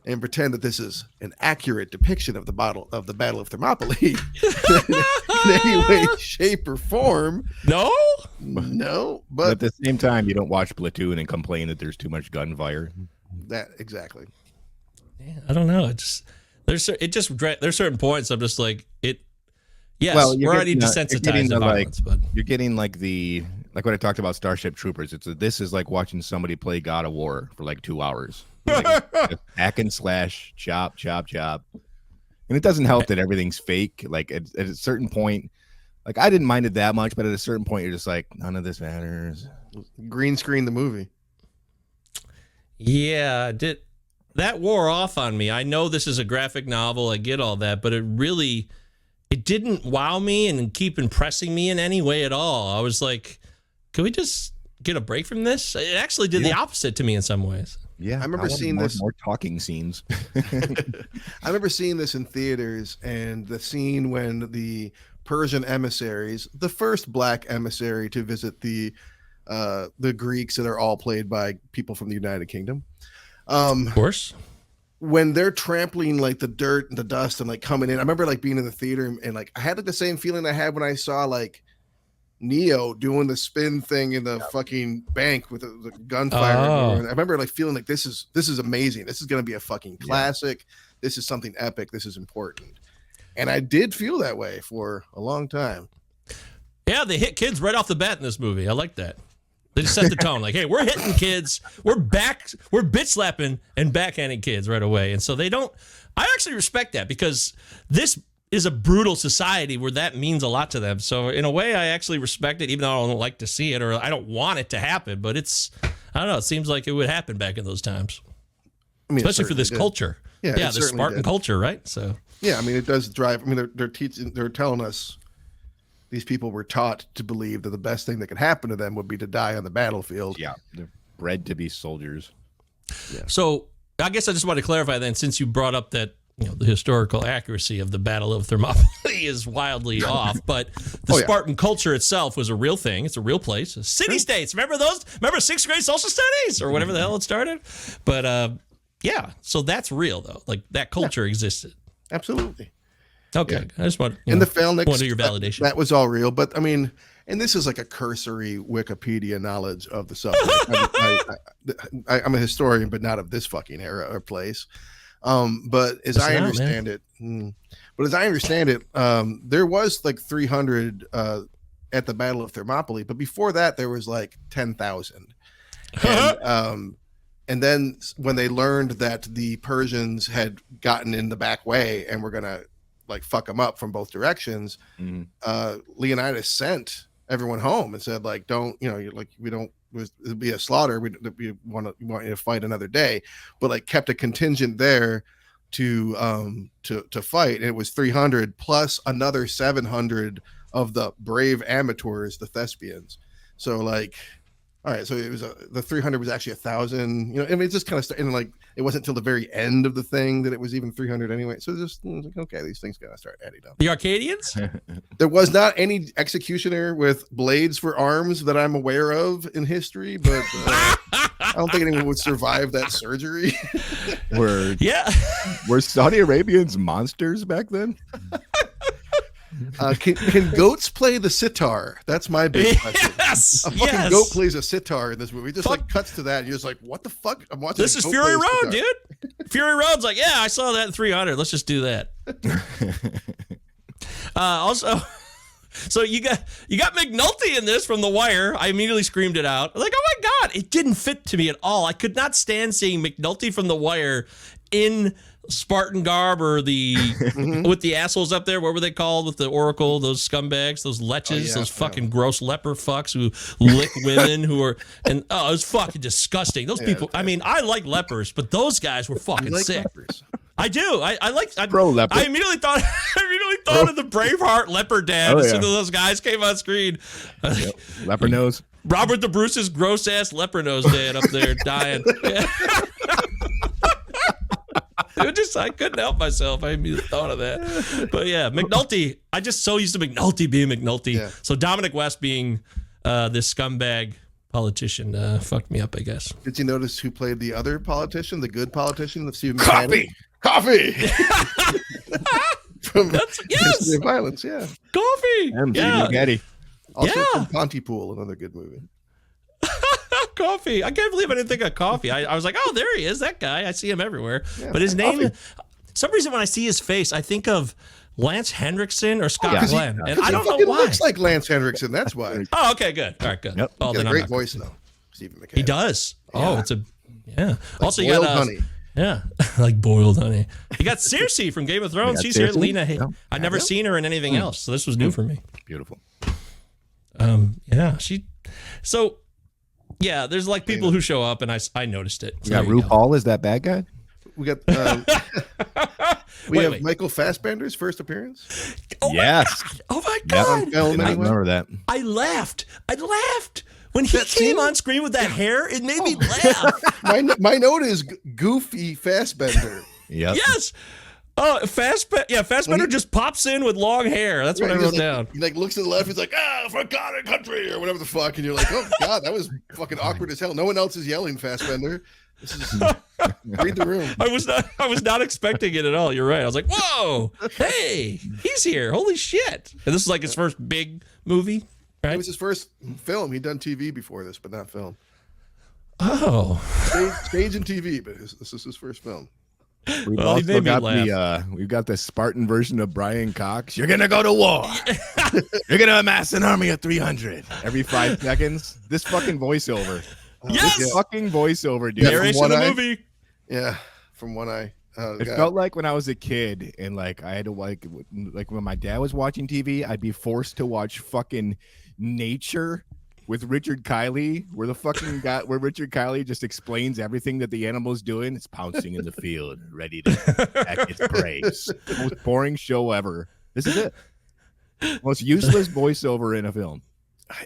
and pretend that this is an accurate depiction of the Battle of Thermopylae in any way, shape, or form. No, but at the same time, you don't watch Platoon and complain that there's too much gunfire. That exactly. Yeah, I don't know. There's certain points I'm just like it. Yes, well, we're already desensitized to violence, but you're getting like what I talked about Starship Troopers. This is like watching somebody play God of War for like 2 hours. Like, hack and slash, chop, chop, chop. And it doesn't help that everything's fake. Like at a certain point, like I didn't mind it that much, but at a certain point, you're just like, none of this matters. Green screen the movie. Yeah, that wore off on me. I know this is a graphic novel. I get all that, but it didn't wow me and keep impressing me in any way at all. I was like, can we just get a break from this? It actually did the opposite to me in some ways. Yeah, I remember seeing more talking scenes. I remember seeing this in theaters, and the scene when the Persian emissaries, the first black emissary to visit the Greeks that are all played by people from the United Kingdom. Of course. When they're trampling like the dirt and the dust and like coming in, I remember like being in the theater and like I had like the same feeling I had when I saw like Neo doing the spin thing in the fucking bank with the gunfire. I remember like feeling like this is amazing. This is going to be a fucking classic. This is something epic. This is important. And I did feel that way for a long time. Yeah, they hit kids right off the bat in this movie. I like that. They just set the tone. Like, hey, we're hitting kids. We're bitch slapping and backhanding kids right away. And so they don't. I actually respect that because this is a brutal society where that means a lot to them. So in a way, I actually respect it, even though I don't like to see it or I don't want it to happen. But it's, I don't know. It seems like it would happen back in those times, I mean, especially for this culture. Yeah, the Spartan culture, right? So yeah, I mean, it does drive. I mean, they're telling us these people were taught to believe that the best thing that could happen to them would be to die on the battlefield. Yeah, they're bred to be soldiers. Yeah. So I guess I just want to clarify then, since you brought up that the historical accuracy of the Battle of Thermopylae is wildly off, but the Spartan culture itself was a real thing. It's a real place. City states. Remember those? Remember 6th grade social studies or whatever the hell it started? But yeah, so that's real though. Like that culture existed. Absolutely. Okay, I just want in the phalanx. Want to do your validation. That was all real, but I mean, and this is like a cursory Wikipedia knowledge of the subject. I'm a historian, but not of this fucking era or place. But as I understand it, there was like 300 at the Battle of Thermopylae, but before that there was like 10,000. And then when they learned that the Persians had gotten in the back way and were gonna like fuck them up from both directions, Leonidas sent everyone home and said, like, don't, it'd be a slaughter. We want you to fight another day, but like kept a contingent there to fight. And it was 300 plus another 700 of the brave amateurs, the Thespians. So like, all right, so it was the 300 was actually 1,000. I mean, it just kind of started, and like it wasn't until the very end of the thing that it was even 300 anyway. So just like, okay, these things gotta start adding up. The Arcadians? There was not any executioner with blades for arms that I'm aware of in history, but I don't think anyone would survive that surgery. Were Saudi Arabians monsters back then? Can goats play the sitar? That's my big question. Yes, a fucking goat plays a sitar in this movie. Just like cuts to that, and you're just like, "What the fuck?" I'm watching. This is Fury Road, dude. Fury Road's like, yeah, I saw that in 300. Let's just do that. Also, so you got McNulty in this from The Wire. I immediately screamed it out. Like, oh my god, it didn't fit to me at all. I could not stand seeing McNulty from The Wire in Spartan garb or the with the assholes up there. What were they called with the Oracle? Those scumbags, those leches, those fucking gross leper fucks who lick women who are, and it was fucking disgusting. Those people. I mean, I like lepers, but those guys were fucking sick. Lepers. I do. I leper. I immediatally thought of the Braveheart leper dad as soon as those guys came on screen. Leper nose. Robert the Bruce's gross ass leper nose dad up there dying. I couldn't help myself. I immediately thought of that. But yeah, McNulty. I just so used to McNulty being McNulty. Yeah. So Dominic West being this scumbag politician fucked me up, I guess. Did you notice who played the other politician, the good politician, the Stephen Coffee? From History of Violence, yeah. Coffee. McGetty. Also from Pontypool, another good movie. Coffee. I can't believe I didn't think of Coffee. I was like, oh, there he is, that guy. I see him everywhere. Yeah, but his name, some reason when I see his face, I think of Lance Henriksen or Scott Glenn. And I don't know why. He looks like Lance Henriksen, that's why. Oh, okay, good. All right, good. Yep. Oh, then a great voice, though, Stephen McCann. He does. Yeah. Oh, it's a, Like also, you got honey. Yeah, like boiled honey. You got Cersei from Game of Thrones. She's here. Lena. I'd never seen her in anything else, so this was new for me. Beautiful. Yeah, So, yeah, there's like people who show up, and I noticed it. So yeah, RuPaul is that bad guy. We got. Wait. Michael Fassbender's first appearance. Yes. Oh my god! I remember that. I laughed. When he came on screen with that hair, it made me laugh. My note is Goofy Fassbender. Yep. Yes. Oh, Fassbender just pops in with long hair. That's what I wrote down. He like looks to the left. He's like, for God and country, or whatever the fuck. And you're like, oh god, that was fucking awkward as hell. No one else is yelling Fassbender. This is read the room. I was not expecting it at all. You're right. I was like, whoa, hey, he's here. Holy shit. And this is like his first big movie. Right? It was his first film. He'd done TV before this, but not film. Oh. Stage and TV, but this is his first film. We've Well, he also made me got laugh. we've got the Spartan version of Brian Cox. You're gonna go to war. You're gonna amass an army of 300 every 5 seconds. This fucking voiceover. Yes! This fucking voiceover, dude. Narration of the One Eye? movie. Yeah, from One Eye. Oh, It God. felt like when I was a kid and like I had to like when my dad was watching TV, I'd be forced to watch fucking Nature with Richard Kiley, where the fucking guy where Richard Kiley just explains everything that the animal's doing. It's pouncing in the field, ready to attack its prey. Most boring show ever. This is it. Most useless voiceover in a film.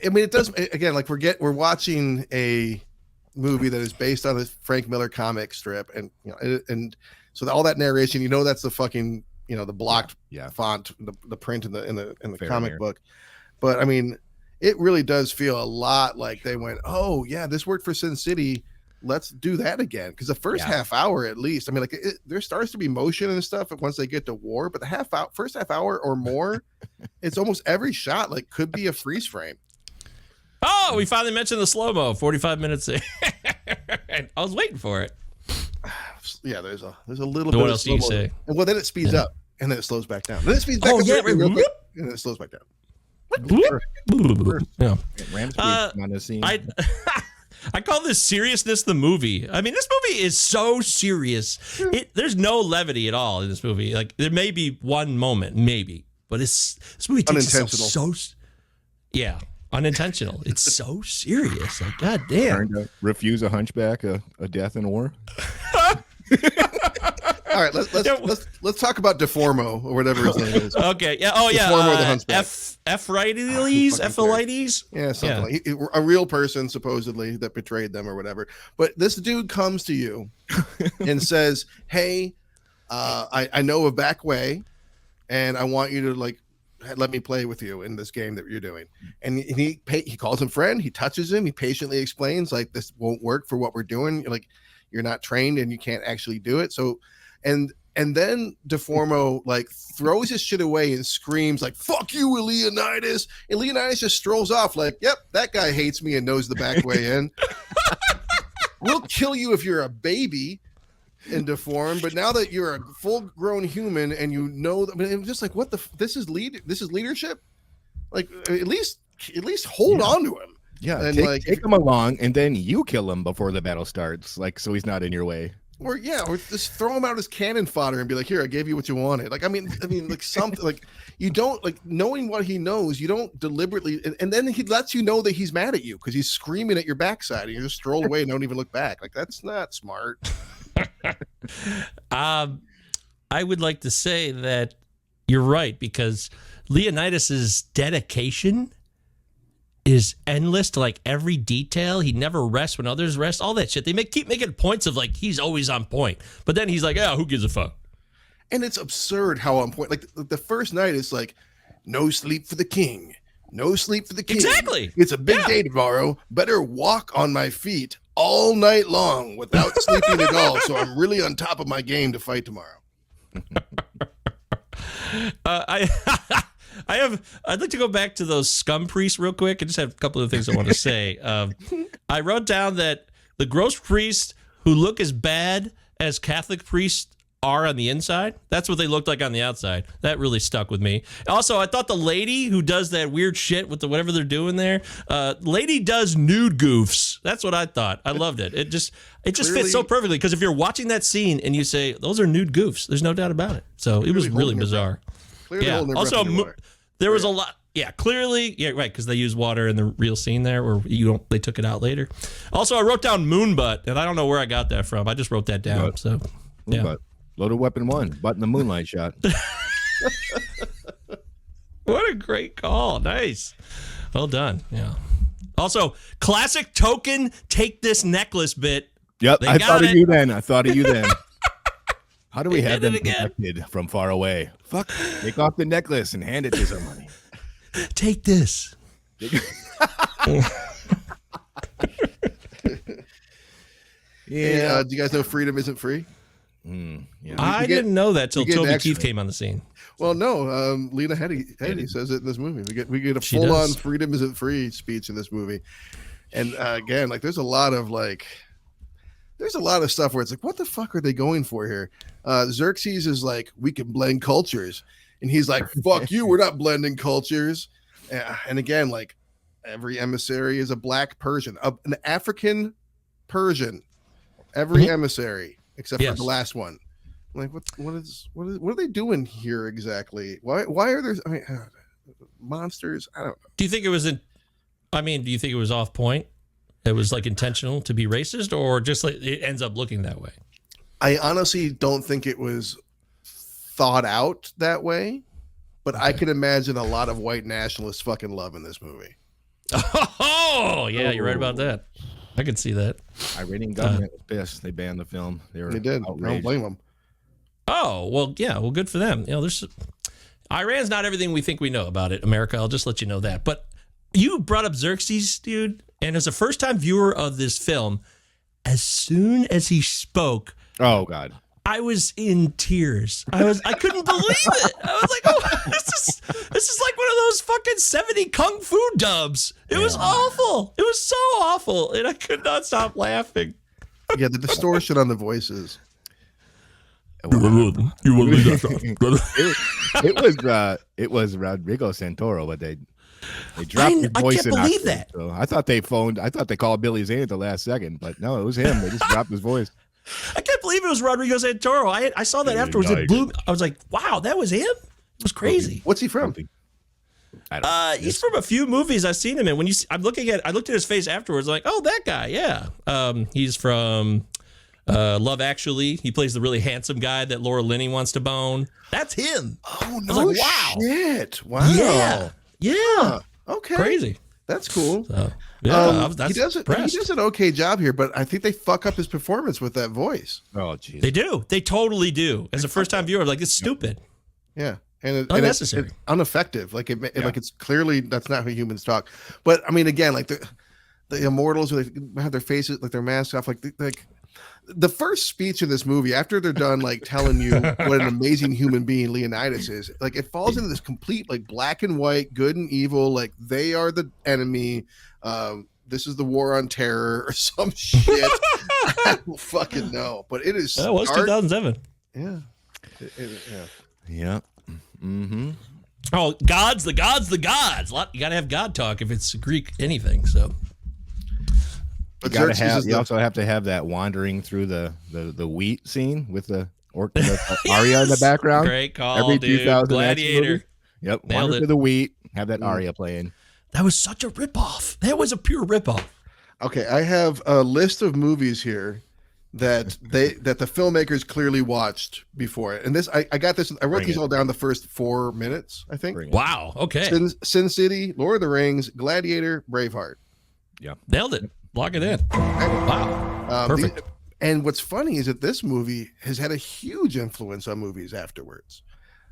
I mean, it does again. Like we're watching a movie that is based on a Frank Miller comic strip, and and so all that narration, that's the fucking the blocked font, the print in the Fair comic here. book. But I mean, it really does feel a lot like they went, oh yeah, this worked for Sin City. Let's do that again. Because the first half hour, at least, I mean, like there starts to be motion and stuff once they get to war. But the first half hour or more, it's almost every shot like could be a freeze frame. Oh, we finally mentioned the slow-mo. 45 minutes. I was waiting for it. Yeah, there's a little So bit what of else do you slow-mo. say? And well, then it speeds up and then it slows back down. Then it speeds back up real quick, and then it slows back down. Yeah. Ramsey on the scene. I call this seriousness the movie. I mean, this movie is so serious. There's no levity at all in this movie. Like there may be one moment, maybe, but this movie takes itself so unintentional. It's so serious. Like, God damn. Trying to refuse a hunchback, a death in war. All right, let's talk about Deformo or whatever his name is. Okay. Yeah. Oh yeah. Deformo the Hunchback. Ephraides. Yeah, something like a real person supposedly that betrayed them or whatever. But this dude comes to you and says, "Hey, I know a back way, and I want you to let me play with you in this game that you're doing." And he calls him friend. He touches him. He patiently explains like this won't work for what we're doing. Like you're not trained and you can't actually do it. So, and then Deformo like throws his shit away and screams like "Fuck you, Leonidas!" And Leonidas just strolls off like, "Yep, that guy hates me and knows the back way in. We'll kill you if you're a baby." In Deform, but now that you're a full-grown human and I'm just like, what this is leadership. Like at least hold on to him. Yeah, and take him along, and then you kill him before the battle starts, like so he's not in your way. Or just throw him out as cannon fodder and be like, "Here, I gave you what you wanted." Like, I mean, like something like you don't like knowing what he knows. You don't deliberately, and then he lets you know that he's mad at you because he's screaming at your backside, and you just stroll away and don't even look back. Like that's not smart. I would like to say that you're right because Leonidas's dedication is endless to like every detail. He never rests when others rest. All that shit. They keep making points of like he's always on point, but then he's like, "Oh, who gives a fuck?" And it's absurd how on point. Like the first night is like, "No sleep for the king. No sleep for the king." Exactly. It's a big day tomorrow. Better walk on my feet all night long without sleeping at all. So I'm really on top of my game to fight tomorrow. I'd like to go back to those scum priests real quick. I just have a couple of things I want to say. I wrote down that the gross priests who look as bad as Catholic priests are on the inside. That's what they looked like on the outside. That really stuck with me. Also, I thought the lady who does that weird shit with whatever they're doing there, lady does nude goofs. That's what I thought. I loved it. It just fits so perfectly because if you're watching that scene and you say those are nude goofs, there's no doubt about it. So it was really bizarre. Yeah. Also, there was a lot. Yeah, clearly, yeah, right, because they use water in the real scene there, or they took it out later. Also, I wrote down moon butt, and I don't know where I got that from. I just wrote that down. So, yeah. Butt. Loaded weapon 1, butt in the moonlight shot. What a great call! Nice, well done. Yeah. Also, classic token. Take this necklace bit. Yep, I thought of you then. How do we have them protected from far away? Fuck, take off the necklace and hand it to somebody. Take this. Yeah. Do you guys know freedom isn't free? Yeah. I didn't know that till Toby Keith came on the scene. Well, no. Lena Headey says it in this movie. We get a full-on freedom isn't free speech in this movie, and again, like there's a lot of like there's a lot of stuff where it's like, what the fuck are they going for here? Xerxes is like, we can blend cultures, and he's like, fuck you, we're not blending cultures. And again, like every emissary is a black Persian, an African Persian. Every emissary except for the last one. Like what are they doing here exactly? Why are there monsters? I don't know. Do you think it was do you think it was off point? It was like intentional to be racist, or just like it ends up looking that way? I honestly don't think it was thought out that way, but I can imagine a lot of white nationalists fucking loving this movie. Oh, yeah, you're right about that. I could see that. Iranian government was pissed. They banned the film. They did. Outraged. I don't blame them. Oh, well, yeah. Well, good for them. There's Iran's not everything we think we know about it, America. I'll just let you know that. But you brought up Xerxes, dude, and as a first-time viewer of this film, as soon as he spoke, oh God, I was in tears. I couldn't believe it. I was like, oh, this is like one of those fucking 70 kung fu dubs. It was awful. It was so awful, and I could not stop laughing. Yeah, the distortion on the voices. It was Rodrigo Santoro, but they dropped his voice. I can't believe that. So I thought they called Billy Zane at the last second, but no, it was him. They just dropped his voice. I can't believe it was Rodrigo Santoro. I saw that afterwards. It blew me. I was like, wow, that was him? It was crazy. What's he from? He's from a few movies I've seen him in. I looked at his face afterwards, like, oh, that guy, yeah. He's from Love Actually. He plays the really handsome guy that Laura Linney wants to bone. That's him. Oh, no, like, wow. Shit. Wow. Yeah. Huh. Okay. Crazy. That's cool. So, yeah, he does an okay job here, but I think they fuck up his performance with that voice. Oh, geez. They do. They totally do. As a first-time viewer, like, it's stupid. Yeah. And unnecessary. It's ineffective. Like like it's clearly that's not how humans talk. But I mean, again, like the immortals, they have their faces, like their masks off, like the first speech in this movie, after they're done like telling you what an amazing human being Leonidas is, like it falls into this complete like black and white, good and evil, like they are the enemy. This is the war on terror or some shit. I don't fucking know, but it is. That was 2007. Yeah. Yeah. Mm-hmm. Oh, the gods. You got to have God talk if it's Greek anything. So. But you also have to have that wandering through the wheat scene with the aria in the background. Great call, every dude. 2000 Gladiator. Yep, wander through the wheat. Have that aria playing. That was such a ripoff. That was a pure ripoff. Okay, I have a list of movies here that the filmmakers clearly watched before it. And this, I got this. I wrote these all down the first 4 minutes, I think. Wow. Okay. Sin City, Lord of the Rings, Gladiator, Braveheart. Yeah, nailed it. Lock it in. Wow. Perfect. And what's funny is that this movie has had a huge influence on movies afterwards.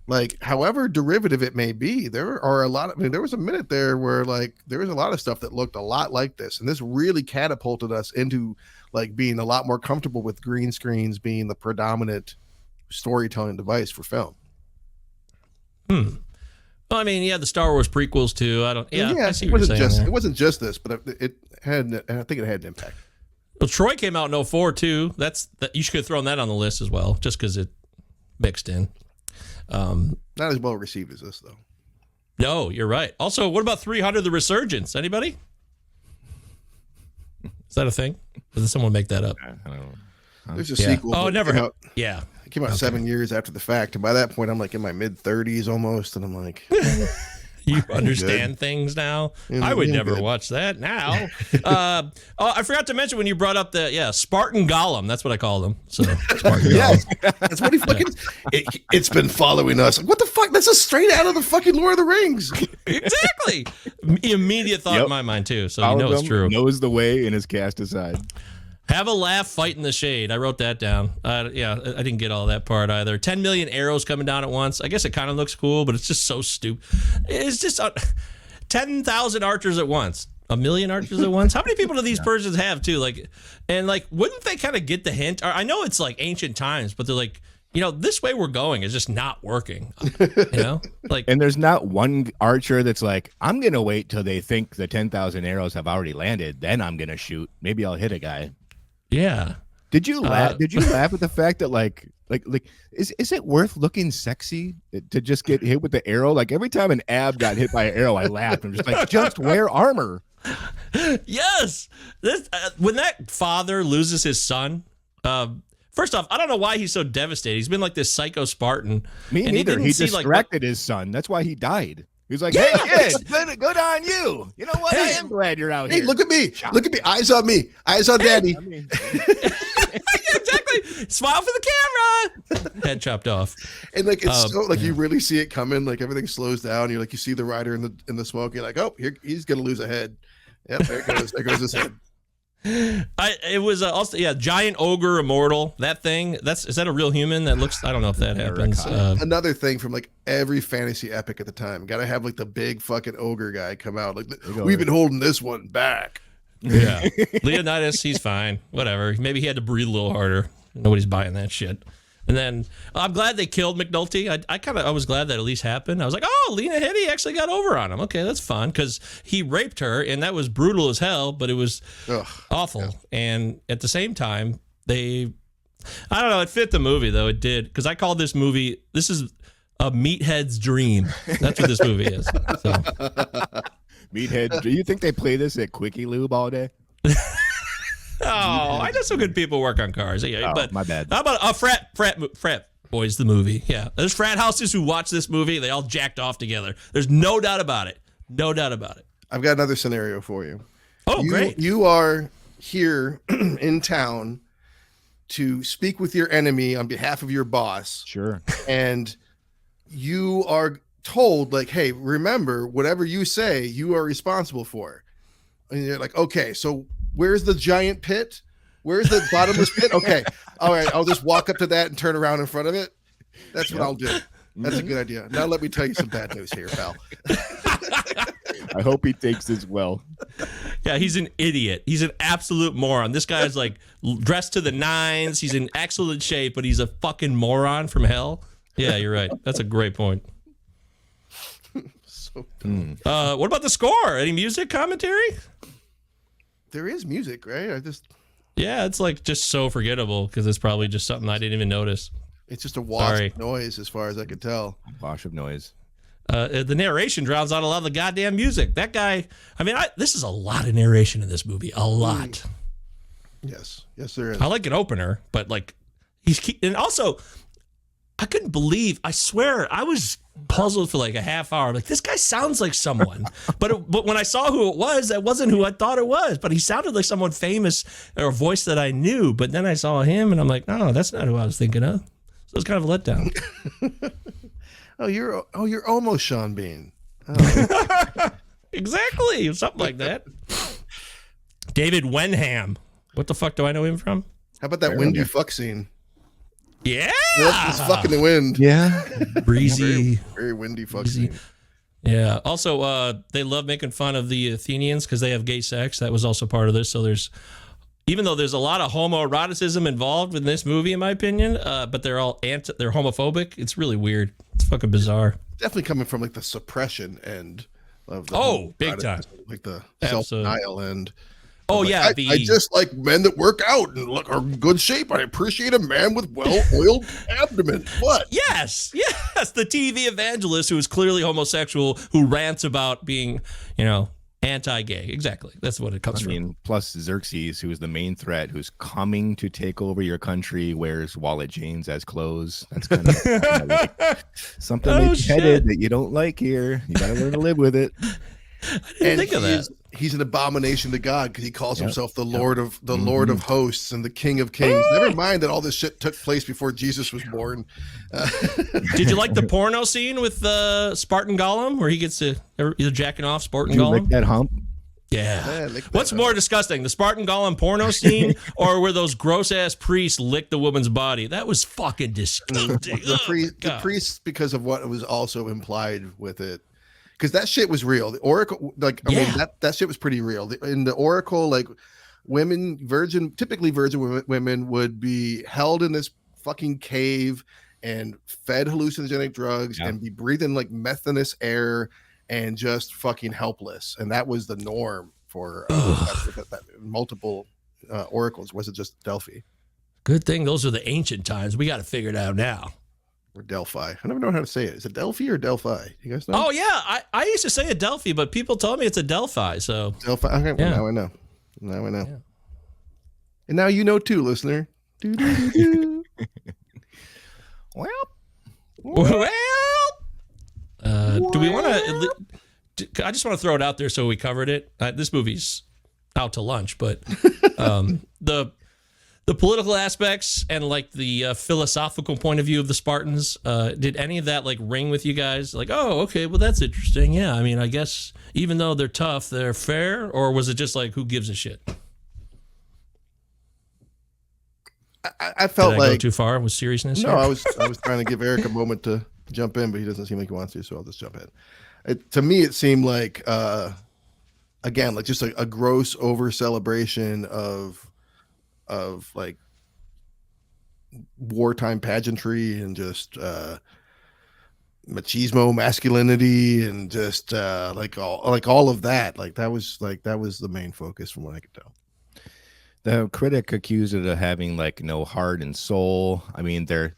Like, however derivative it may be, there are a lot of, there was a minute there where like there was a lot of stuff that looked a lot like this, and this really catapulted us into like being a lot more comfortable with green screens being the predominant storytelling device for film. Well, I mean, yeah, the Star Wars prequels too. I see what you're saying. It wasn't just this, but it had. I think it had an impact. Well, Troy came out in 2004 too. You should have thrown that on the list as well, just because it mixed in. Not as well received as this, though. No, you're right. Also, what about 300: The Resurgence? Anybody? Is that a thing? Or did someone make that up? I don't know. There's a sequel. Oh, never. It came out 7 years after the fact, and by that point, I'm like in my mid-30s almost, and I'm like, you understand things now. I would never watch that now. I forgot to mention when you brought up the Spartan Gollum. That's what I call them. So Spartan Gollum. That's what he fucking. It's been following us. What the fuck? That's a straight out of the fucking Lord of the Rings. Exactly. Immediate thought in my mind too. So you know it's true. Knows the way and is cast aside. Have a laugh, fight in the shade. I wrote that down. I didn't get all that part either. 10 million arrows coming down at once. I guess it kind of looks cool, but it's just so stupid. It's just 10,000 archers at once. 1 million archers at once. How many people do these Persians have too? Wouldn't they kind of get the hint? I know it's like ancient times, but they're like, this way we're going is just not working. And there's not one archer that's like, I'm gonna wait till they think the 10,000 arrows have already landed, then I'm gonna shoot. Maybe I'll hit a guy. Yeah. Did you laugh? Did you laugh at the fact that like is it worth looking sexy to just get hit with the arrow? Like every time an ab got hit by an arrow, I laughed. I'm just like, just wear armor. Yes, this when that father loses his son. First off, I don't know why he's so devastated. He's been like this psycho Spartan. Me neither. He distracted his son. That's why he died. He was like, "Hey, kid, good on you. You know what? I am glad you're out here. Hey, look at me. Look at me. Eyes on me. Eyes on daddy." Exactly. Smile for the camera. Head chopped off. And like it's so like you really see it coming. Like everything slows down. You're like you see the rider in the smoke. You're like, oh, he's gonna lose a head. Yep, there goes his head. It was also giant ogre immortal. That thing. Is that a real human? That looks. I don't know if that happens. Another thing from like every fantasy epic at the time. Got to have like the big fucking ogre guy come out. Like we've been holding this one back. Yeah, Leonidas, he's fine. Whatever. Maybe he had to breathe a little harder. Nobody's buying that shit. And then I'm glad they killed McNulty. I was glad that at least happened. I was like, oh, Lena Headey actually got over on him. Okay, that's fun because he raped her and that was brutal as hell, but it was awful. Yeah. And at the same time, I don't know, it fit the movie though. It did because I called this movie. This is a meathead's dream. That's what this movie is. So. Meathead. Do you think they play this at Quickie Lube all day? Oh, I know some good people work on cars. Yeah, but my bad. How about Frat Boys, the movie? Yeah, there's frat houses who watch this movie. They all jacked off together. There's no doubt about it. No doubt about it. I've got another scenario for you. Oh, great. You are here in town to speak with your enemy on behalf of your boss. Sure. And you are told, like, hey, remember, whatever you say, you are responsible for. And you're like, okay, so where's the giant pit? Where's the bottomless pit? Okay. All right. I'll just walk up to that and turn around in front of it. That's what I'll do. That's a good idea. Now let me tell you some bad news here, pal. I hope he takes this well. Yeah, he's an idiot. He's an absolute moron. This guy's like dressed to the nines. He's in excellent shape, but he's a fucking moron from hell. Yeah, you're right. That's a great point. So what about the score? Any music commentary? There is music, right? Yeah, it's like just so forgettable because it's probably just something I didn't even notice. It's just a wash of noise as far as I could tell. Wash of noise. The narration drowns out a lot of the goddamn music. That guy, I mean, this is a lot of narration in this movie. A lot. Yes, there is. I like an opener, but like and also I couldn't believe, I swear, I was puzzled for like a half hour. Like, this guy sounds like someone. but when I saw who it was, that wasn't who I thought it was. But he sounded like someone famous or a voice that I knew. But then I saw him and I'm like, no, that's not who I was thinking of. So it's kind of a letdown. You're almost Sean Bean. Oh. Exactly. Something like that. David Wenham. What the fuck do I know him from? How about that windy fuck scene? Yeah. It's fucking the wind. Yeah. Breezy. Very, very windy fuck scene. Yeah. Also, they love making fun of the Athenians because they have gay sex. That was also part of this. So even though there's a lot of homoeroticism involved in this movie, in my opinion, but they're all they're homophobic. It's really weird. It's fucking bizarre. Definitely coming from like the suppression end of the big time, like the self-denial end. Oh, yeah. I just like men that work out and are in good shape. I appreciate a man with well-oiled abdomen. What? Yes. The TV evangelist who is clearly homosexual, who rants about being, anti-gay. Exactly. That's what it comes from. Plus Xerxes, who is the main threat, who's coming to take over your country, wears wallet jeans as clothes. That's kind of like something headed that you don't like here. You got to learn to live with it. I didn't think of that. He's an abomination to God because he calls himself the Lord of Lord of hosts and the King of Kings. Never mind that all this shit took place before Jesus was born. Did you like the porno scene with Spartan Gollum where he gets to either jacking off Spartan Gollum? Lick that hump? Yeah. What's more disgusting, the Spartan Gollum porno scene or where those gross ass priests lick the woman's body? That was fucking disgusting. The priests, because of what was also implied with it. Because that shit was real. The Oracle, mean, that shit was pretty real. In the Oracle, like typically virgin women would be held in this fucking cave and fed hallucinogenic drugs and be breathing like methanous air and just fucking helpless. And that was the norm for multiple oracles. Was it just Delphi? Good thing those are the ancient times. We got to figure it out now. Or Delphi. I never know how to say it. Is it Delphi or Delphi? You guys know? Oh, yeah. I used to say Adelphi, but people told me it's Adelphi. So Delphi. Okay, well, now I know. Now I know. Yeah. And now you know too, listener. Do. Well. Do we want to? I just want to throw it out there so we covered it. This movie's out to lunch, but the political aspects and like the philosophical point of view of the Spartans, did any of that like ring with you guys? Like, oh, okay, well that's interesting. Yeah, I mean, I guess even though they're tough, they're fair, or was it just like who gives a shit? I felt like go too far with seriousness. No, I was trying to give Eric a moment to jump in, but he doesn't seem like he wants to, so I'll just jump in. To me, it seemed like again, like just a gross over celebration of like wartime pageantry and just machismo, masculinity, and just like all of that. Like that was the main focus from what I could tell. The critic accused it of having like no heart and soul. I mean, they're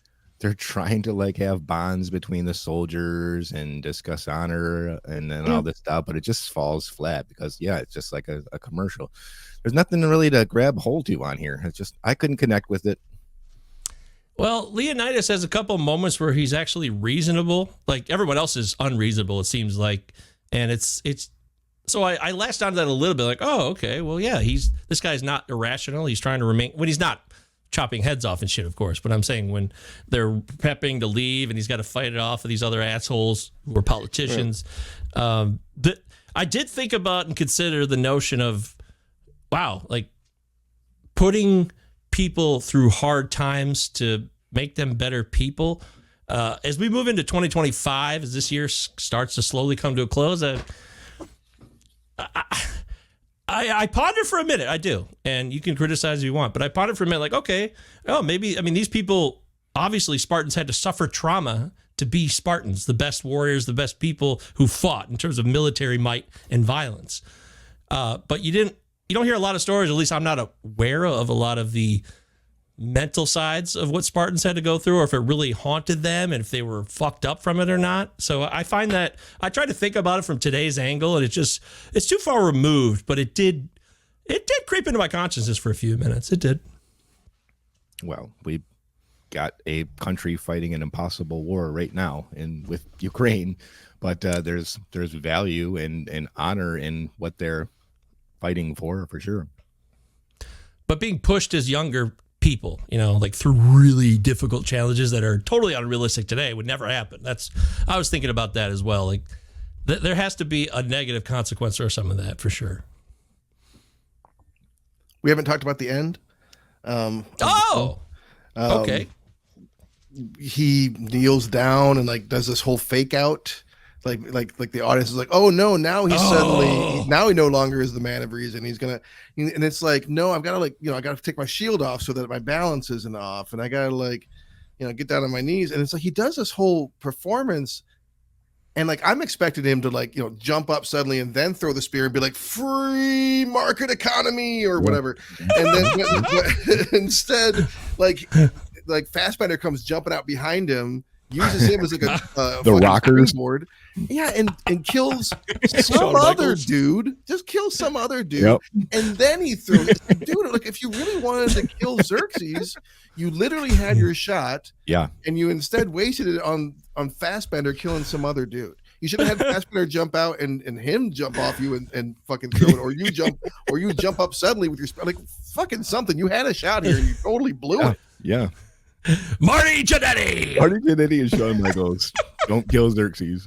trying to like have bonds between the soldiers and discuss honor and then all this stuff, but it just falls flat because it's just like a commercial. There's nothing really to grab hold to on here. It's just I couldn't connect with it. Well, Leonidas has a couple moments where he's actually reasonable. Like everyone else is unreasonable, it seems like, and it's. So I latched onto that a little bit, like, oh, okay, well, yeah, this guy's not irrational. He's trying to remain when he's not chopping heads off and shit, of course. But I'm saying when they're prepping to leave and he's got to fight it off with these other assholes who are politicians. Right. I did think about and consider the notion of, wow, like putting people through hard times to make them better people. As we move into 2025, as this year starts to slowly come to a close, I ponder for a minute. I do. And you can criticize if you want, but I ponder for a minute like, okay, maybe, I mean, these people, obviously Spartans had to suffer trauma to be Spartans, the best warriors, the best people who fought in terms of military might and violence. But you don't hear a lot of stories, at least I'm not aware of a lot of the mental sides of what Spartans had to go through, or if it really haunted them and if they were fucked up from it or not. So I find that I try to think about it from today's angle, and it's too far removed, but it did creep into my consciousness for a few minutes. It did. Well, we got a country fighting an impossible war right now with Ukraine, but there's value and honor in what they're fighting for sure. But being pushed as younger people, like through really difficult challenges that are totally unrealistic today would never happen. I was thinking about that as well. Like there has to be a negative consequence or some of that for sure. We haven't talked about the end. Okay. He kneels down and like does this whole fake out. Like the audience is like, oh no, now he's suddenly now he no longer is the man of reason. He's gonna, and it's like, no, I've got to I got to take my shield off so that my balance isn't off, and I got to get down on my knees. And it's like he does this whole performance, and like I'm expecting him to jump up suddenly and then throw the spear and be like free market economy or whatever, and then but instead like Fassbender comes jumping out behind him. Uses him as like the rockers board, and kills some other dude. Just kills some other dude, and then he throws. Dude, like if you really wanted to kill Xerxes, you literally had your shot. Yeah, and you instead wasted it on Fassbender killing some other dude. You should have had Fassbender jump out and him jump off you and fucking throw it, or you jump up suddenly with your like fucking something. You had a shot here and you totally blew it. Yeah. Marty Jannetty and Shawn Michaels. Don't kill Xerxes.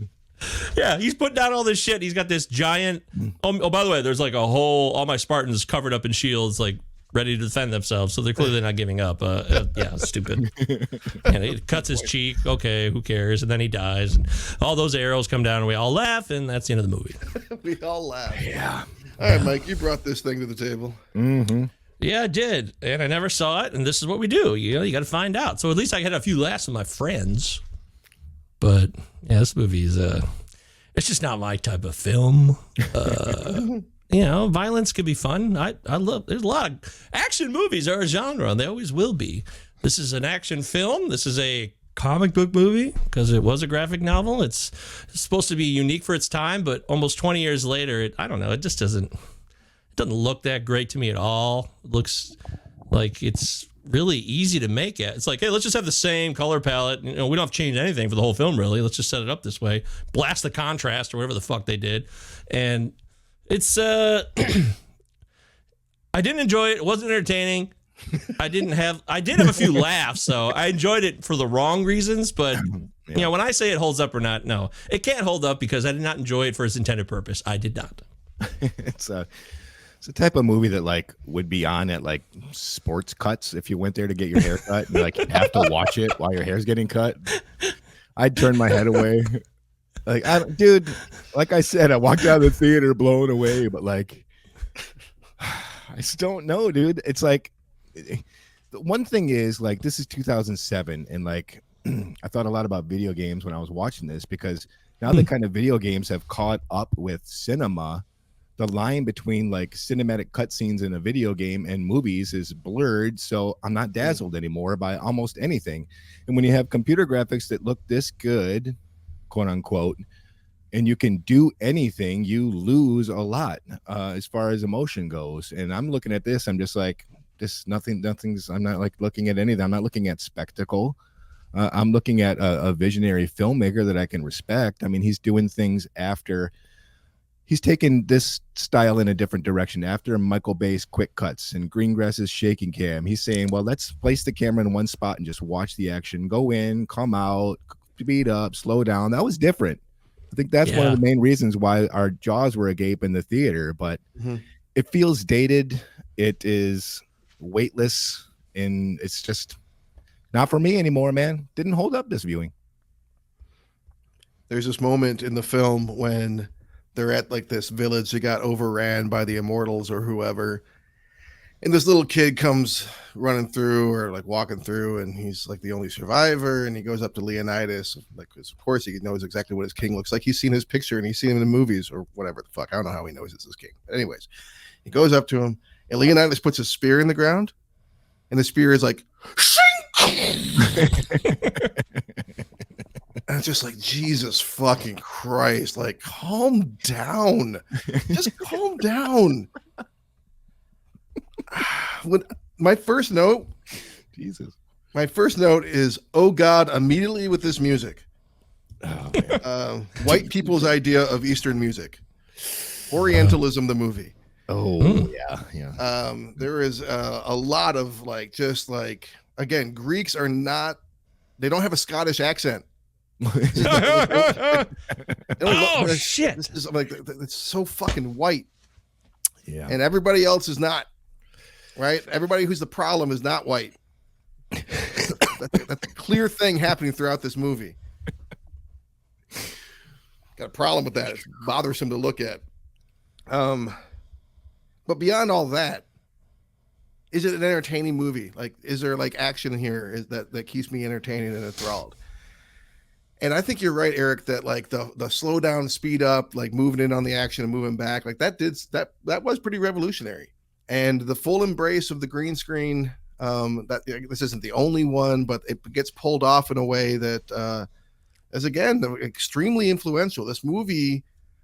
Yeah, he's putting down all this shit. He's got this giant. Oh, by the way, there's like all my Spartans covered up in shields, like ready to defend themselves. So they're clearly not giving up. Stupid. And he cuts his cheek. Okay, who cares? And then he dies. And all those arrows come down, and we all laugh, and that's the end of the movie. We all laugh. Yeah. All right, Mike, you brought this thing to the table. Mm-hmm. Yeah, I did, and I never saw it, and this is what we do. You got to find out. So at least I had a few laughs with my friends. But yeah, this movie is it's just not my type of film. Violence could be fun. I love. There's a lot of action movies are a genre, and they always will be. This is an action film. This is a comic book movie because it was a graphic novel. It's supposed to be unique for its time, but almost 20 years later, I don't know. It just doesn't look that great to me at all. It looks like it's really easy to make it. It's like, hey, let's just have the same color palette. We don't have to change anything for the whole film, really. Let's just set it up this way. Blast the contrast or whatever the fuck they did. And it's I didn't enjoy it. It wasn't entertaining. I did have a few laughs, so I enjoyed it for the wrong reasons. But when I say it holds up or not, no, it can't hold up because I did not enjoy it for its intended purpose. I did not. It's a type of movie that like would be on at like sports cuts if you went there to get your hair cut and like you have to watch it while your hair's getting cut. I'd turn my head away. Like, dude, like I said, I walked out of the theater blown away, but like, I just don't know, dude. It's like, the one thing is like, this is 2007. And like, I thought a lot about video games when I was watching this, because now the kind of video games have caught up with cinema. The line between like cinematic cutscenes in a video game and movies is blurred. So I'm not dazzled anymore by almost anything. And when you have computer graphics that look this good, quote unquote, and you can do anything, you lose a lot as far as emotion goes. And I'm looking at this, I'm just like, nothing's, I'm not like looking at anything. I'm not looking at spectacle. I'm looking at a visionary filmmaker that I can respect. I mean, he's doing things after he's taken this style in a different direction. After Michael Bay's quick cuts and Greengrass's shaking cam, he's saying, well, let's place the camera in one spot and just watch the action, go in, come out, speed up, slow down. That was different. I think that's one of the main reasons why our jaws were agape in the theater, but it feels dated. It is weightless, and it's just not for me anymore, man. Didn't hold up this viewing. There's this moment in the film when they're at like this village that got overran by the immortals or whoever. And this little kid comes running through or like walking through, and he's like the only survivor. And he goes up to Leonidas, like, 'cause of course he knows exactly what his king looks like. He's seen his picture and he's seen him in the movies or whatever the fuck. I don't know how he knows it's his king. But anyways, he goes up to him, and Leonidas puts a spear in the ground, and the spear is like, and it's just like, Jesus fucking Christ, like, calm down. Just calm down. My first note is, oh God, immediately with this music. White people's idea of Eastern music. Orientalism, the movie. Oh, yeah. There is a lot of like, just like, again, Greeks are not, they don't have a Scottish accent. Shit. This is like, it's so fucking white. Yeah. And everybody else is not, right? Everybody who's the problem is not white. That's a clear thing happening throughout this movie. Got a problem with that. It's bothersome to look at. But beyond all that, is it an entertaining movie? Like, is there like action here that keeps me entertained and enthralled? And I think you're right, Eric, that like the slow down, speed up, like moving in on the action and moving back, like that was pretty revolutionary. And the full embrace of the green screen, that this isn't the only one, but it gets pulled off in a way that is, again, extremely influential. This movie,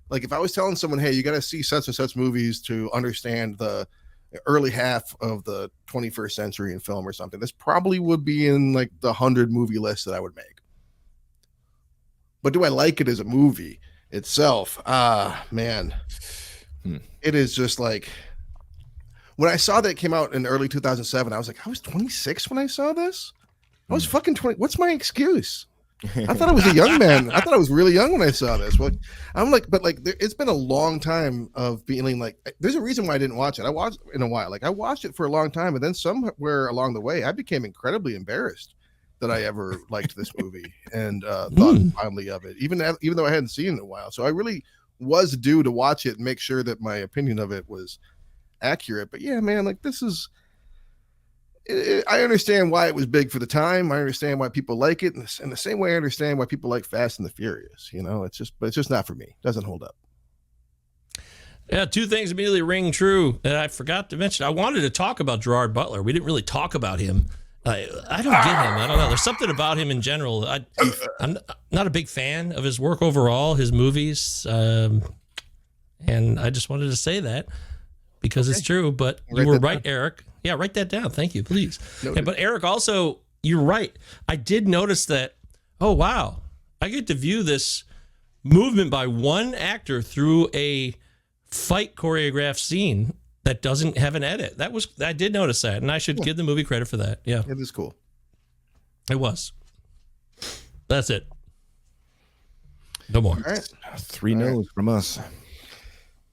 like if I was telling someone, hey, you got to see such and such movies to understand the early half of the 21st century in film or something, this probably would be in like the 100 movie list that I would make. But do I like it as a movie itself? Man, it is just like, when I saw that it came out in early 2007, I was like, I was 26 when I saw this. I was fucking 20. What's my excuse? I thought I was a young man. I thought I was really young when I saw this. Well, I'm like, but like, it's been a long time of feeling like, there's a reason why I didn't watch it. I watched it in a while. Like I watched it for a long time, and then somewhere along the way, I became incredibly embarrassed that I ever liked this movie and thought fondly of it, even though I hadn't seen it in a while. So I really was due to watch it and make sure that my opinion of it was accurate. But yeah, man, like this is, I understand why it was big for the time. I understand why people like it, in the same way I understand why people like Fast and the Furious. You know, it's just not for me. It doesn't hold up. Yeah, two things immediately ring true that I forgot to mention. I wanted to talk about Gerard Butler. We didn't really talk about him. I don't get him. I don't know. There's something about him in general. I'm not a big fan of his work overall, his movies, and I just wanted to say that because it's true. But you were right, Eric. Yeah, write that down. Thank you, please. Yeah, but Eric, also, you're right. I did notice that. Oh, wow. I get to view this movement by one actor through a fight choreographed scene that doesn't have an edit. I did notice that, and I should give the movie credit for that. Yeah. It is cool. It was. That's it. No more. All right. 3 no's from us.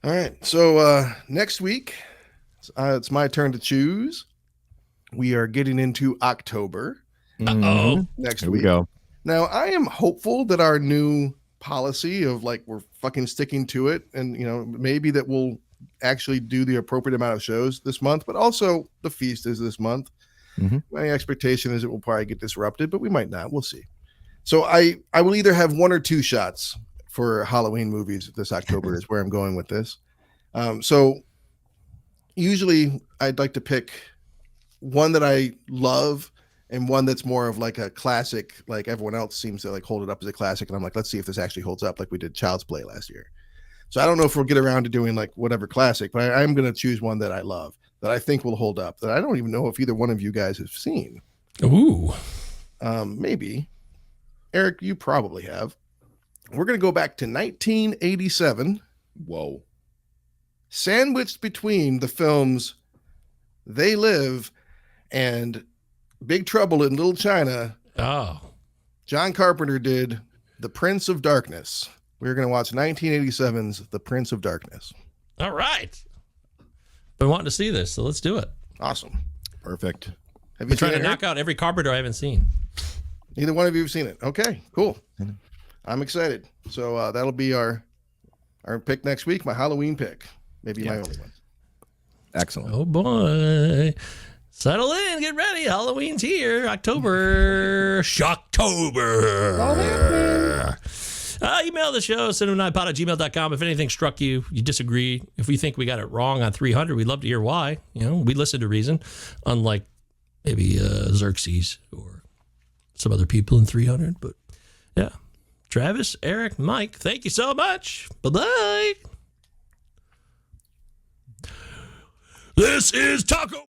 All right. So next week, it's my turn to choose. We are getting into October. Uh-oh. Next Here week. we go. Now, I am hopeful that our new policy of like we're fucking sticking to it, and maybe that we'll actually do the appropriate amount of shows this month, but also the feast is this month. My expectation is it will probably get disrupted, but we might not. We'll see. So I will either have 1 or 2 shots for Halloween movies this October is where I'm going with this. So usually I'd like to pick one that I love and one that's more of like a classic, like everyone else seems to like hold it up as a classic. And I'm like, let's see if this actually holds up like we did Child's Play last year. So I don't know if we'll get around to doing like whatever classic, but I'm going to choose one that I love, that I think will hold up, that I don't even know if either one of you guys have seen. Ooh. Maybe. Eric, you probably have. We're going to go back to 1987. Whoa. Sandwiched between the films They Live and Big Trouble in Little China. Oh. John Carpenter did The Prince of Darkness. We're going to watch 1987's The Prince of Darkness. All right. Been wanting to see this, so let's do it. Awesome. Perfect. Have you I'm trying seen to it, knock out every Carpenter I haven't seen. Neither one of you have seen it. Okay, cool. I'm excited. So that'll be our pick next week, my Halloween pick. Maybe my only one. Excellent. Oh, boy. Settle in. Get ready. Halloween's here. October. Shocktober. Email the show, cinemanipod@gmail.com. If anything struck you, you disagree. If we think we got it wrong on 300, we'd love to hear why. We listen to reason, unlike maybe Xerxes or some other people in 300. But yeah, Travis, Eric, Mike, thank you so much. Bye-bye. This is Taco.